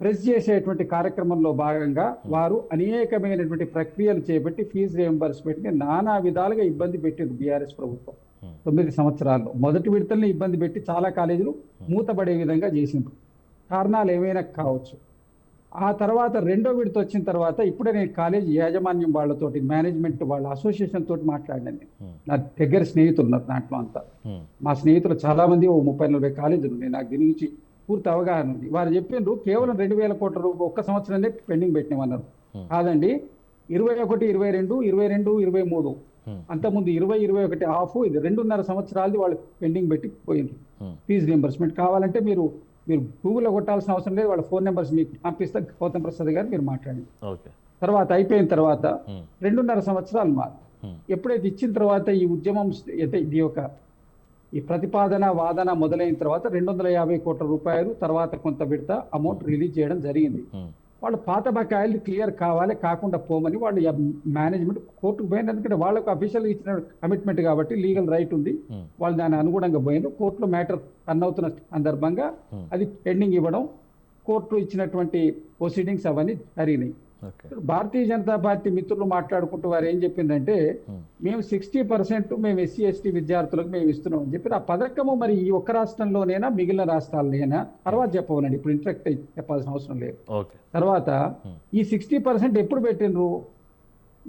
ప్రెస్ చేసేటువంటి కార్యక్రమంలో భాగంగా వారు అనేకమైనటువంటి ప్రక్రియలు చేపట్టి ఫీజు రియంబర్స్మెంట్ని నానా విధాలుగా ఇబ్బంది పెట్టింది బీఆర్ఎస్ ప్రభుత్వం 9 సంవత్సరాల్లో. మొదటి విడతల్ని ఇబ్బంది పెట్టి చాలా కాలేజీలు మూతపడే విధంగా చేసిండ్రు. కారణాలు ఏమైనా కావచ్చు. ఆ తర్వాత రెండో విడత వచ్చిన తర్వాత ఇప్పుడే నేను కాలేజీ యాజమాన్యం వాళ్ళతోటి, మేనేజ్మెంట్ వాళ్ళ అసోసియేషన్ తోటి మాట్లాడినాను. నా దగ్గర స్నేహితులు ఉన్నారు దాంట్లో అంతా. మా స్నేహితులు చాలా మంది 30-40 కాలేజీలు ఉన్నాయి. నాకు దీని నుంచి పూర్తి అవగాహన ఉంది. వారు చెప్పిండ్రు కేవలం 2,000 కోట్ల రూపాయలు ఒక్క సంవత్సరంలో పెండింగ్ పెట్టినామన్నారు. కాదండి, 21, 22, 22, 23 అంతకుముందు 20, 21 హాఫ్, ఇది 2.5 సంవత్సరాలది వాళ్ళు పెండింగ్ పెట్టి పోయిండ్రు. ఫీజు రియంబర్స్మెంట్ కావాలంటే మీరు గూగుల్లో కొట్టాల్సిన అవసరం లేదు. వాళ్ళ ఫోన్ నెంబర్స్ మీకు పంపిస్తే గౌతమ్ ప్రసాద్ గారు మీరు మాట్లాడండి. తర్వాత అయిపోయిన తర్వాత 2.5 సంవత్సరాలు మారు ఎప్పుడైతే ఇచ్చిన తర్వాత ఈ ఉద్యమం ఇది ఈ ప్రతిపాదన వాదన మొదలైన తర్వాత 250 కోట్ల రూపాయలు తర్వాత కొంత విడత అమౌంట్ రిలీజ్ చేయడం జరిగింది. వాళ్ళు పాత బకాయిలు క్లియర్ కావాలి, కాకుండా పోమని వాళ్ళు మేనేజ్మెంట్ కోర్టుకు పోయింది. ఎందుకంటే వాళ్ళకు అఫీషియల్ ఇచ్చిన కమిట్మెంట్ కాబట్టి లీగల్ రైట్ ఉంది. వాళ్ళు దాని అనుగుణంగా పోయింది. కోర్టులో మ్యాటర్ రన్ అవుతున్న సందర్భంగా అది పెండింగ్ ఇవ్వడం, కోర్టు ఇచ్చినటువంటి ప్రొసీడింగ్స్ అవన్నీ జరిగినాయి. భారతీయ జనతా పార్టీ మిత్రులు మాట్లాడుకుంటూ వారు ఏం చెప్పిందంటే, మేము 60% మేము SC ST విద్యార్థులకు మేము ఇస్తున్నాం అని చెప్పి. ఆ పథకము మరి ఈ ఒక్క రాష్ట్రంలోనైనా మిగిలిన రాష్ట్రాల్లోనైనా తర్వాత చెప్పవనండి, ఇప్పుడు ఇంట్రెక్ట్ చెప్పాల్సిన అవసరం లేదు. తర్వాత ఈ 60% ఎప్పుడు పెట్టినరు?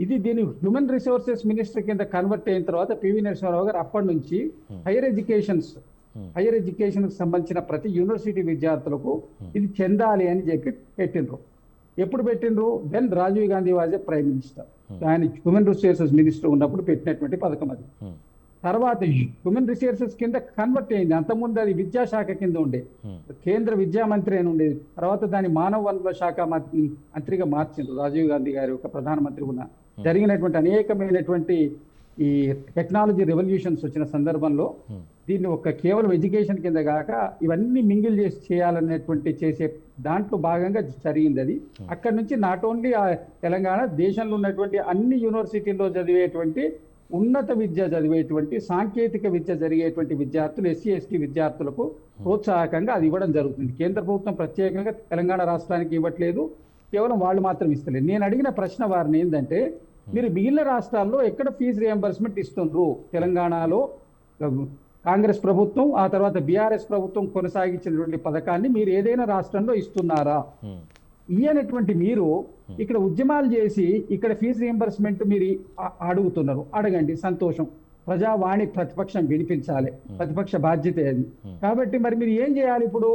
ఇది దీని హ్యూమన్ రిసోర్సెస్ మినిస్టర్ కింద కన్వర్ట్ అయిన తర్వాత పివి నరసింహారావు గారు అప్పటి నుంచి హైయర్ ఎడ్యుకేషన్ సంబంధించిన ప్రతి యూనివర్సిటీ విద్యార్థులకు ఇది చెందాలి అని చెప్పి పెట్టినరు. ఎప్పుడు పెట్టినరు? Then Rajiv Gandhi was a prime minister. ఆయన హ్యూమన్ రిసోర్సెస్ మినిస్టర్ ఉన్నప్పుడు పెట్టినటువంటి పథకం అది. తర్వాత హ్యూమన్ రిసోర్సెస్ కింద కన్వర్ట్ అయింది. అంతకుముందు అది విద్యాశాఖ కింద ఉండే, కేంద్ర విద్యా మంత్రి అని ఉండేది. తర్వాత దాని మానవ వనరుల శాఖ మంత్రిగా మార్చిండ్రు రాజీవ్ గాంధీ గారి ఒక ప్రధానమంత్రి ఉన్న. జరిగినటువంటి అనేకమైనటువంటి ఈ టెక్నాలజీ రెవల్యూషన్స్ వచ్చిన సందర్భంలో దీన్ని ఒక కేవలం ఎడ్యుకేషన్ కింద కాక ఇవన్నీ మింగిల్ చేసి చేయాలనేటువంటి చేసే దాంట్లో భాగంగా జరిగింది అది. అక్కడి నుంచి నాట్ ఓన్లీ తెలంగాణ, దేశంలో ఉన్నటువంటి అన్ని యూనివర్సిటీల్లో చదివేటువంటి ఉన్నత విద్య చదివేటువంటి సాంకేతిక విద్య జరిగేటువంటి విద్యార్థులు, SC ST విద్యార్థులకు ప్రోత్సాహకంగా అది ఇవ్వడం జరుగుతుంది. కేంద్ర ప్రభుత్వం ప్రత్యేకంగా తెలంగాణ రాష్ట్రానికి ఇవ్వట్లేదు, కేవలం వాళ్ళు మాత్రం ఇస్తలేదు. నేను అడిగిన ప్రశ్న వారిని ఏంటంటే, మీరు మిగిలిన రాష్ట్రాల్లో ఎక్కడ ఫీజు రియంబర్స్మెంట్ ఇస్తుండ్రు? తెలంగాణలో కాంగ్రెస్ ప్రభుత్వం, ఆ తర్వాత బీఆర్ఎస్ ప్రభుత్వం కొనసాగించినటువంటి పథకాన్ని మీరు ఏదైనా రాష్ట్రంలో ఇస్తున్నారా? ఇయ్యనటువంటి మీరు ఇక్కడ ఉద్యమాలు చేసి ఇక్కడ ఫీజు రియంబర్స్మెంట్ మీరు అడుగుతున్నారు. అడగండి, సంతోషం. ప్రజావాణి ప్రతిపక్షం వినిపించాలి, ప్రతిపక్ష బాధ్యత అది. కాబట్టి మరి మీరు ఏం చేయాలి? ఇప్పుడు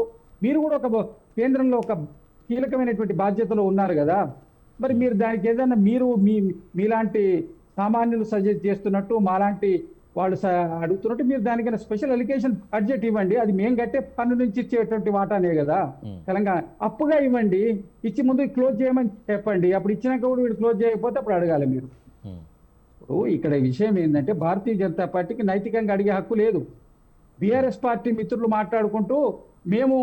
మీరు కూడా ఒక కేంద్రంలో ఒక కీలకమైనటువంటి బాధ్యతలో ఉన్నారు కదా, మరి మీరు దానికి ఏదైనా మీరు మీలాంటి సామాన్యులు సజెస్ట్ చేస్తున్నట్టు, మాలాంటి వాళ్ళు అడుగుతున్నట్టు మీరు దానికైనా స్పెషల్ అలికేషన్ బడ్జెట్ ఇవ్వండి. అది మేము కట్టే పన్ను నుంచి ఇచ్చేటువంటి వాటానే కదా తెలంగాణ. అప్పుగా ఇవ్వండి, ఇచ్చి ముందు క్లోజ్ చేయమని చెప్పండి. అప్పుడు ఇచ్చినాక కూడా వీడు క్లోజ్ చేయకపోతే అప్పుడు అడగాలి మీరు. ఇప్పుడు ఇక్కడ విషయం ఏంటంటే, భారతీయ జనతా పార్టీకి నైతికంగా అడిగే హక్కు లేదు. బీఆర్ఎస్ పార్టీ మిత్రులు మాట్లాడుకుంటూ మేము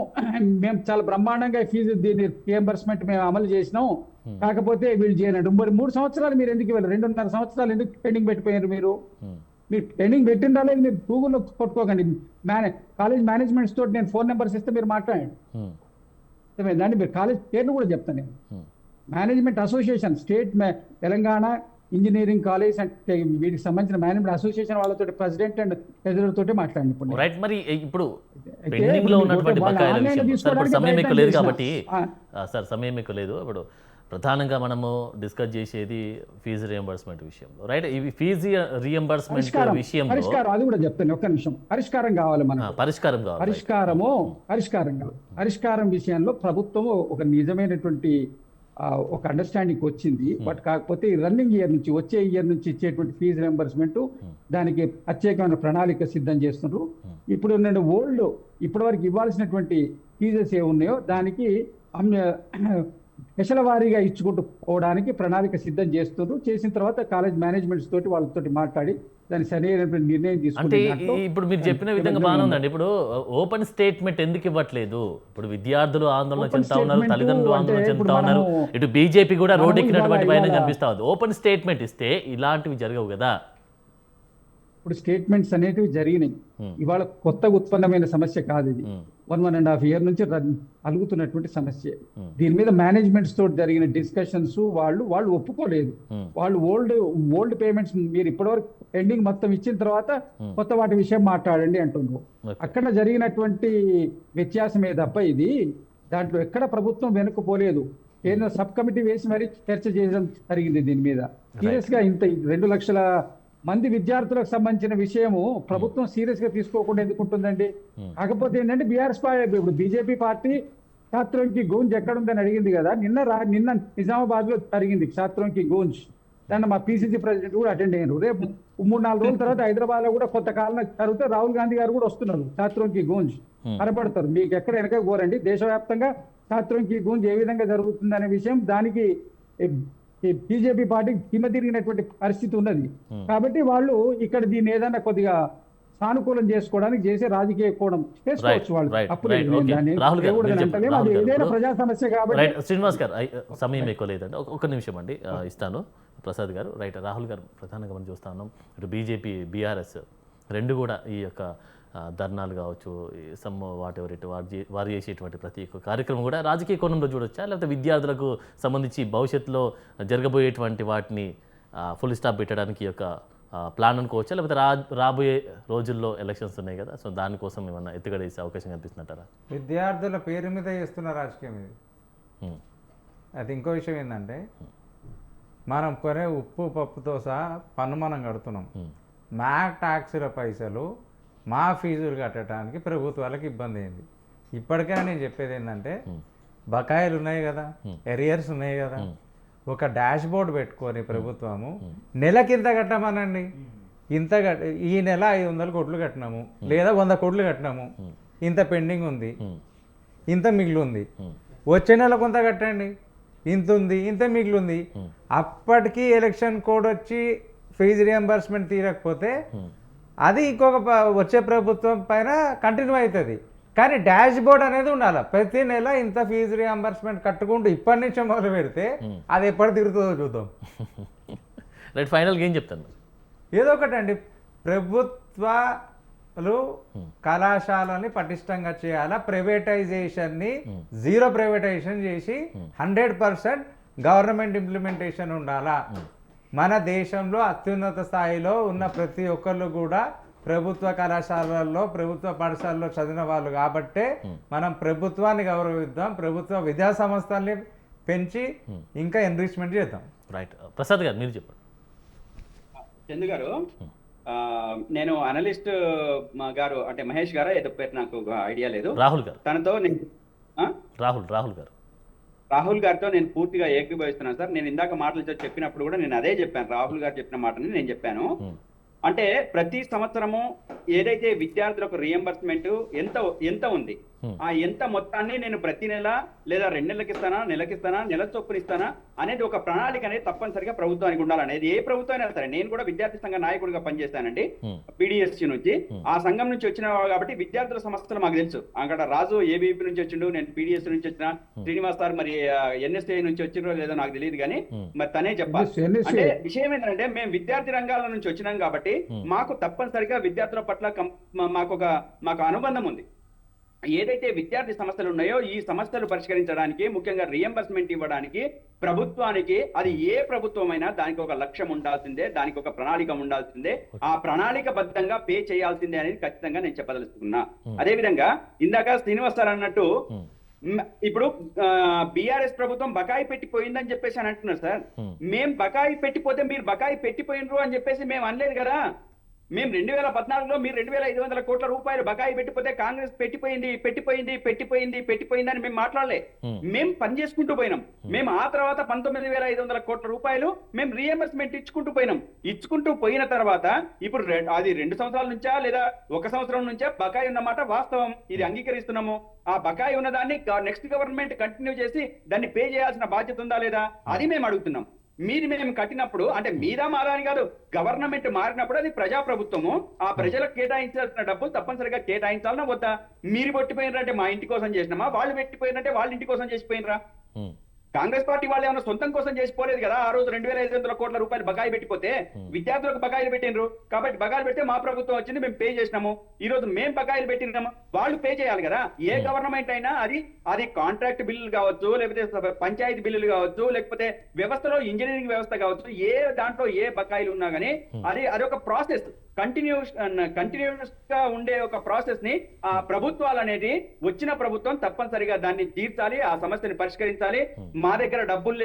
చాలా బ్రహ్మాండంగా ఫీజు దీని రియంబర్స్మెంట్ మేము అమలు చేసినాం, కాకపోతే వీళ్ళు చేయనండి. మరి 3 సంవత్సరాలు మీరు ఎందుకు ఇవ్వాలి? 2.5 సంవత్సరాలు ఎందుకు పెండింగ్ పెట్టిపోయారు? మీరు పెండింగ్ పెట్టిందా లేదు మీరు గూగుల్లో కొట్టుకోకండి. కాలేజ్ మేనేజ్మెంట్స్ తోటి నేను ఫోన్ నెంబర్స్ ఇస్తే మీరు మాట్లాడండి. దాన్ని మీరు కాలేజ్ పేర్లు కూడా చెప్తాను నేను. Management association, state Telangana engineering college అంటే వీటికి సంబంధించిన మేనేజ్మెంట్ అసోసియేషన్ వాళ్ళతో ప్రెసిడెంట్ అండ్ ట్రెజరర్ తోటి మాట్లాడండి. ఇప్పుడు రైట్. మరి ఇప్పుడు పెండింగ్ లో ఉన్నటువంటి బకాయిల విషయం సమయం ఎక్కువ లేదు కాబట్టి సమయం ఎక్కువ లేదు. ఇప్పుడు ప్రధానంగా మనము డిస్కస్ చేసేది ఫీజు రియంబర్స్మెంట్ విషయంలో, రైట్? ఇవి ఫీజు రియంబర్స్మెంట్ విషయంలో పరిష్కారం, అది కూడా చెప్తాను, ఒక్క నిమిషం. పరిష్కారం కావాలి మనకు, పరిష్కారం కావాలి. పరిష్కారం విషయంలో ప్రభుత్వం ఒక నిజమైనటువంటి ఒక అండర్స్టాండింగ్ వచ్చింది. బట్ కాకపోతే రన్నింగ్ ఇయర్ నుంచి, వచ్చే ఇయర్ నుంచి ఇచ్చేటువంటి ఫీజు రియంబర్స్మెంట్ దానికి ప్రత్యేకమైన ప్రణాళిక సిద్ధం చేస్తున్నారు. ఇప్పుడు నేను ఇప్పటివరకు ఇవ్వాల్సినటువంటి ఫీజెస్ ఏ ఉన్నాయో దానికి దశల వారీగా ఇచ్చుకుంటూ పోవడానికి ప్రణాళిక సిద్ధం చేస్తున్నారు. చేసిన తర్వాత కాలేజ్ మేనేజ్మెంట్స్ తోటి వాళ్ళతో మాట్లాడి దాని సరైనటువంటి నిర్ణయం తీసుకుంటే. ఇప్పుడు మీరు చెప్పిన విధంగా బాగానే ఉందండి. ఇప్పుడు ఓపెన్ స్టేట్మెంట్ ఎందుకు ఇవ్వట్లేదు? ఇప్పుడు విద్యార్థులు ఆందోళన చెందుతా ఉన్నారు, తల్లిదండ్రులు ఆందోళన చెందుతా ఉన్నారు, ఇటు బీజేపీ కూడా రోడ్ ఎక్కినటువంటి భయం కనిపిస్తా ఉంది. ఓపెన్ స్టేట్మెంట్ ఇస్తే ఇలాంటివి జరగవు కదా. ఇప్పుడు స్టేట్మెంట్స్ అనేటివి జరిగినాయి. ఇవాళ కొత్తగా ఉత్పన్నమైన సమస్య కాదు ఇది. 1.5 year నుంచి అలుగుతున్నటువంటి సమస్య. దీని మీద మేనేజ్మెంట్స్ తోటి జరిగిన డిస్కషన్స్ వాళ్ళు ఒప్పుకోలేదు. వాళ్ళు ఓల్డ్ పేమెంట్స్ మీరు ఇప్పటివరకు పెండింగ్ మొత్తం ఇచ్చిన తర్వాత కొత్త వాటి విషయం మాట్లాడండి అంటున్నారు. అక్కడ జరిగినటువంటి వ్యత్యాసమే తప్ప ఇది దాంట్లో ఎక్కడ ప్రభుత్వం వెనుకపోలేదు. కేంద్ర సబ్ కమిటీ వేసి మరి చర్చ చేయడం జరిగింది దీని మీద. సీరియస్ గా ఇంత 2 లక్షల మంది విద్యార్థులకు సంబంధించిన విషయము ప్రభుత్వం సీరియస్ గా తీసుకోకుండా ఎందుకుంటుందండి? కాకపోతే ఏంటంటే బీఆర్ఎస్ ఇప్పుడు బీజేపీ పార్టీ ఛాత్రంకి గూంజ్ ఎక్కడుందని అడిగింది కదా. నిన్న నిజామాబాద్ లో జరిగింది ఛాత్రంకి గూంజ్. దాన్ని మా పిసిసి ప్రెసిడెంట్ కూడా అటెండ్ అయ్యారు. రేపు 3-4 రోజుల తర్వాత హైదరాబాద్ లో కూడా కొంత కాలం జరిగితే రాహుల్ గాంధీ గారు కూడా వస్తున్నారు. ఛాత్రంకి గూంజ్ కనపడతారు. మీకు ఎక్కడ వెనక కోరండి. దేశవ్యాప్తంగా ఛాత్రంకి గూంజ్ ఏ విధంగా జరుగుతుందనే విషయం దానికి బీజేపీ పార్టీ కింద తిరిగినటువంటి పరిస్థితి ఉన్నది. కాబట్టి వాళ్ళు ఇక్కడ దీన్ని ఏదైనా కొద్దిగా సానుకూలం చేసుకోవడానికి చేసే రాజకీయ కోణం చేసుకోవచ్చు. వాళ్ళు ఏదైనా ప్రజా సమస్య కాబట్టి. శ్రీనివాస్ గారు సమయం ఎక్కువ లేదండి, ఒక నిమిషం అండి ఇస్తాను. ప్రసాద్ గారు రైట్. రాహుల్ గారు ప్రధానంగా మనం చూస్తా ఉన్నాం, ఇటు బీజేపీ బీఆర్ఎస్ రెండు కూడా ఈ యొక్క ధర్నాలు కావచ్చు, సమ్ వాట్ ఎవర్ ఇట్ వారు చేసేటువంటి ప్రతి ఒక్క కార్యక్రమం కూడా రాజకీయ కోణంలో చూడొచ్చా, లేకపోతే విద్యార్థులకు సంబంధించి భవిష్యత్తులో జరగబోయేటువంటి వాటిని ఫుల్ స్టాప్ పెట్టడానికి ఈ యొక్క ప్లాన్ అనుకోవచ్చా, లేకపోతే రాబోయే రోజుల్లో ఎలక్షన్స్ ఉన్నాయి కదా, సో దానికోసం ఏమన్నా ఎత్తుగడేసే అవకాశం కనిపిస్తుంటారా? విద్యార్థుల పేరు మీద చేస్తున్న రాజకీయం ఇది. అది ఇంకో విషయం ఏంటంటే, మనం కొనే ఉప్పు పప్పుతో సహా పన్ను మనం కడుతున్నాం. మ్యాక్ ట్యాక్సుల పైసలు మా ఫీజులు కట్టడానికి ప్రభుత్వాలకు ఇబ్బంది అయింది. ఇప్పటికైనా నేను చెప్పేది ఏంటంటే, బకాయిలు ఉన్నాయి కదా, ఎరియర్స్ ఉన్నాయి కదా, ఒక డాష్ బోర్డ్ పెట్టుకొని ప్రభుత్వము నెలకింత కట్టమనండి. ఈ నెల 500 కోట్లు కట్టినాము, లేదా 100 కోట్లు కట్టినాము, ఇంత పెండింగ్ ఉంది, ఇంత మిగిలి ఉంది, వచ్చే నెల కొంత కట్టండి, ఇంత ఉంది, ఇంత మిగిలి ఉంది. అప్పటికి ఎలక్షన్ కోడ్ వచ్చి ఫీజు రియంబర్స్మెంట్ తీరకపోతే అది ఇంకొక వచ్చే ప్రభుత్వం పైన కంటిన్యూ అవుతుంది. కానీ డాష్ బోర్డ్ అనేది ఉండాలి. ప్రతి నెల ఇంత ఫీజు రియంబర్స్మెంట్ కట్టుకుంటూ ఇప్పటి నుంచి మొదలు పెడితే అది ఎప్పటి తిరుగుతుందో చూద్దాం. రైట్, ఫైనల్గా ఏం చెప్తాను? ఏదో ఒకటండి, ప్రభుత్వాలు కళాశాలని పటిష్టంగా చేయాలా, ప్రైవేటైజేషన్ని జీరో ప్రైవేటైజేషన్ చేసి 100% గవర్నమెంట్ ఇంప్లిమెంటేషన్ ఉండాలా. మన దేశంలో అత్యున్నత స్థాయిలో ఉన్న ప్రతి ఒక్కళ్ళు కూడా ప్రభుత్వ కళాశాలల్లో, ప్రభుత్వ పాఠశాలలో చదివిన వాళ్ళు కాబట్టే మనం ప్రభుత్వాన్ని గౌరవిద్దాం, ప్రభుత్వ విద్యా సంస్థల్ని పెంచి ఇంకా ఎన్రిచ్మెంట్ చేద్దాం. రైట్, ప్రసాద్ గారు మీరు చెప్పండి. చందు గారు, నేను అనలిస్ట్ గారు అంటే మహేష్ గారు ఏదో పేరు నాకు ఐడియా లేదు, రాహుల్ గారు, తనతో రాహుల్ గారితో నేను పూర్తిగా ఏకీభవిస్తున్నాను సార్. నేను ఇందాక మాటలు చెప్పినప్పుడు కూడా నేను అదే చెప్పాను, రాహుల్ గారు చెప్పిన మాటని నేను చెప్పాను. అంటే ప్రతి సంవత్సరము ఏదైతే విద్యార్థులకు రియంబర్స్మెంట్ ఎంత ఉంది, ఆ ఎంత మొత్తాన్ని నేను ప్రతి నెల లేదా 2 నెలలకి ఇస్తానా, నెలకి ఇస్తానా, నెల చొప్పున ఇస్తానా అనేది ఒక ప్రణాళిక అనేది తప్పనిసరిగా ప్రభుత్వానికి ఉండాలనేది. ఏ ప్రభుత్వం అయినా సరే, నేను కూడా విద్యార్థి సంఘ నాయకుడిగా పనిచేస్తానండి పీడిఎస్సీ నుంచి. ఆ సంఘం నుంచి వచ్చిన కాబట్టి విద్యార్థుల సమస్యలు మాకు తెలుసు. అక్కడ రాజు ఏబీపీ నుంచి వచ్చిండు, నేను పీడిఎస్ నుంచి వచ్చిన, శ్రీనివాస్ సార్ మరి ఎన్ఎస్ఏ నుంచి వచ్చిండ్రో లేదో నాకు తెలియదు, కానీ మరి తనే చెప్పాలి. అంటే విషయం ఏంటంటే, మేము విద్యార్థి రంగాల నుంచి వచ్చినాం కాబట్టి మాకు తప్పనిసరిగా విద్యార్థుల పట్ల మాకు అనుబంధం ఉంది. ఏదైతే విద్యార్థి సమస్యలు ఉన్నాయో ఈ సమస్యలు పరిష్కరించడానికి, ముఖ్యంగా రియంబర్స్మెంట్ ఇవ్వడానికి ప్రభుత్వానికి, అది ఏ ప్రభుత్వమైనా దానికి ఒక లక్ష్యం ఉండాల్సిందే, దానికి ఒక ప్రణాళిక ఉండాల్సిందే, ఆ ప్రణాళిక బద్ధంగా పే చేయాల్సిందే అనేది ఖచ్చితంగా నేను చెప్పదలుచుకున్నా. అదే విధంగా ఇందాక శ్రీనివాస్ సార్ అన్నట్టు, ఇప్పుడు బీఆర్ఎస్ ప్రభుత్వం బకాయి పెట్టిపోయిందని చెప్పేసి అని అంటున్నారు సార్. మేము బకాయి పెట్టిపోతే మీరు బకాయి పెట్టిపోయినరు అని చెప్పేసి మేము అనలేదు కదా. మేము 2014లో మీరు 2500 కోట్ల రూపాయలు బకాయి పెట్టిపోతే కాంగ్రెస్ పెట్టిపోయింది అని మేము మాట్లాడలే. మేము పని చేసుకుంటూ పోయినాం. మేము ఆ తర్వాత 19,500 కోట్ల రూపాయలు మేము రియంబర్స్మెంట్ ఇచ్చుకుంటూ పోయిన తర్వాత ఇప్పుడు అది 2 సంవత్సరాల నుంచా లేదా 1 సంవత్సరం నుంచా బకాయి ఉన్నమాట వాస్తవం, ఇది అంగీకరిస్తున్నాము. ఆ బకాయి ఉన్నదాన్ని నెక్స్ట్ గవర్నమెంట్ కంటిన్యూ చేసి దాన్ని పే చేయాల్సిన బాధ్యత ఉందా లేదా అది మేము అడుగుతున్నాం. మేము కట్టినప్పుడు అంటే మీదా మాదా అని కాదు, గవర్నమెంట్ మారినప్పుడు అది ప్రజాప్రభుత్వము, ఆ ప్రజలకు కేటాయించాల్సిన డబ్బులు తప్పనిసరిగా కేటాయించాలన్నా వద్దా? మీరు పెట్టిపోయినారంటే మా ఇంటి కోసం చేసినామా, వాళ్ళు పెట్టిపోయినంటే వాళ్ళ ఇంటి కోసం చేసిపోయినరా? కాంగ్రెస్ పార్టీ వాళ్ళు ఏమైనా సొంతం కోసం చేసిపోలేదు కదా. ఆ రోజు 2,500 కోట్ల రూపాయలు బకాయి పెట్టిపోతే విద్యార్థులకు బకాయిలు పెట్టినరు కాబట్టి బకాయిలు పెడితే మా ప్రభుత్వం వచ్చింది, మేము పే చేసినాము. ఈ రోజు మేము బకాయిలు పెట్టినాము, వాళ్ళు పే చేయాలి కదా. ఏ గవర్నమెంట్ అయినా అది కాంట్రాక్ట్ బిల్లులు కావచ్చు, లేకపోతే పంచాయతీ బిల్లులు కావచ్చు, లేకపోతే వ్యవస్థలో ఇంజనీరింగ్ వ్యవస్థ కావచ్చు, ఏ దాంట్లో ఏ బకాయిలు ఉన్నా గానీ అది ఒక ప్రాసెస్, కంటిన్యూస్ గా ఉండే ఒక ప్రాసెస్ ని ఆ ప్రభుత్వాలు అనేది వచ్చిన ప్రభుత్వం తప్పనిసరిగా దాన్ని తీర్చాలి, ఆ సమస్యని పరిష్కరించాలి. మా దగ్గర డబ్బులు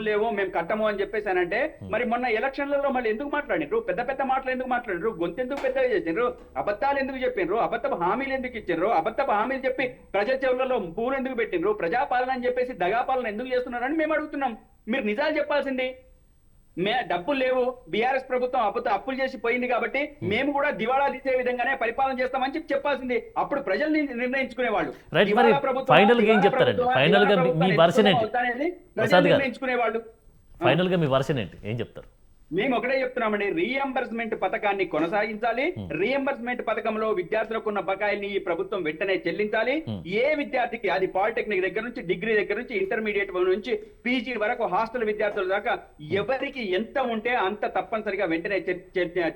లేవో మేము కట్టము అని చెప్పేసానంటే మరి మొన్న ఎలక్షన్లలో మళ్ళీ ఎందుకు మాట్లాడినరు? పెద్ద పెద్ద మాటలు ఎందుకు మాట్లాడినరు? గొంతు ఎందుకు పెద్దగా చేసినారు? అబద్ధాలు ఎందుకు చెప్పినారు? అబద్ధపు హామీలు ఎందుకు ఇచ్చిండ్రు? అబద్ధపు హామీలు చెప్పి ప్రజల చెవులలో పూలు ఎందుకు పెట్టినరు? ప్రజాపాలన అని చెప్పేసి దగాపాలన ఎందుకు చేస్తున్నారని మేము అడుగుతున్నాం. మీరు నిజాలు చెప్పాల్సింది. డబ్బులు లేవు, బీఆర్ఎస్ ప్రభుత్వం అప్పులు చేసి పోయింది కాబట్టి మేము కూడా దివాళా తీసే విధంగానే పరిపాలన చేస్తామని చెప్పాల్సింది. అప్పుడు ప్రజలు నిర్ణయించుకునేవాళ్ళు. రైట్, మరి ఫైనల్ గా ఏం చెప్తారండి? ఫైనల్ గా మీ వర్షన్ ఏంటి ప్రసాద్ గారు? నిర్ణయించుకునేవాళ్ళు. ఫైనల్ గా మీ వర్షన్ ఏంటి, ఏం చెప్తారు? మేము ఒకటే చెప్తున్నామండి, రీఎంబర్స్మెంట్ పథకాన్ని కొనసాగించాలి. రీఎంబర్స్మెంట్ పథకంలో విద్యార్థులకు ఉన్న బకాయిల్ని ఈ ప్రభుత్వం వెంటనే చెల్లించాలి. ఏ విద్యార్థికి, అది పాలిటెక్నిక్ దగ్గర నుంచి, డిగ్రీ దగ్గర నుంచి, ఇంటర్మీడియట్ నుంచి పీజీ వరకు, హాస్టల్ విద్యార్థుల దాకా ఎవరికి ఎంత ఉంటే అంత తప్పనిసరిగా వెంటనే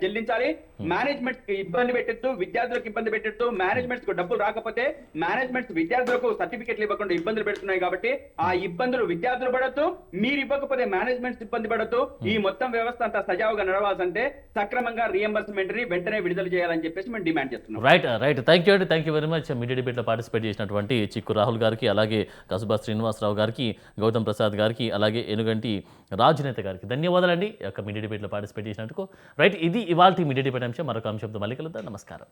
చెల్లించాలి. మేనేజ్మెంట్ కి ఇబ్బంది పెట్టద్దు, విద్యార్థులకు ఇబ్బంది పెట్టద్దు. మేనేజ్మెంట్స్ కు డబ్బులు రాకపోతే మేనేజ్మెంట్స్ విద్యార్థులకు సర్టిఫికెట్లు ఇవ్వకుండా ఇబ్బందులు పెడుతున్నాయి కాబట్టి ఆ ఇబ్బందులు విద్యార్థులు పడద్దు, మీరు ఇవ్వకపోతే మేనేజ్మెంట్స్ ఇబ్బంది పడద్దు. ఈ మొత్తం వ్యవస్థ అంతా సజావుగా నడవాల్సింటే సక్రమంగా రీఎంబర్స్మెంట్ ని వెంటనే విడుదల చేయాలని చెప్పేసి మేము డిమాండ్ చేస్తున్నాం. Right thank you very much. Media డిబేట్లో పార్టిసిపేట్ చేసినటువంటి చిక్కు రాహుల్ గారికి, అలాగే కసుబా శ్రీనివాసరావు గారికి, గౌతమ్ ప్రసాద్ గారికి, అలాగే ఎనుగంటి రాజనేత గారికి ధన్యవాదాలండి ఈ యొక్క మీడియా డిబేట్లో పార్టిసిపేట్ చేసినందుకు. రైట్, ఇది ఇవాల్టి మీడియా డిబేట్ అంశం. మరొక అంశంతో మళ్ళీ కలుద్దాం. నమస్కారం.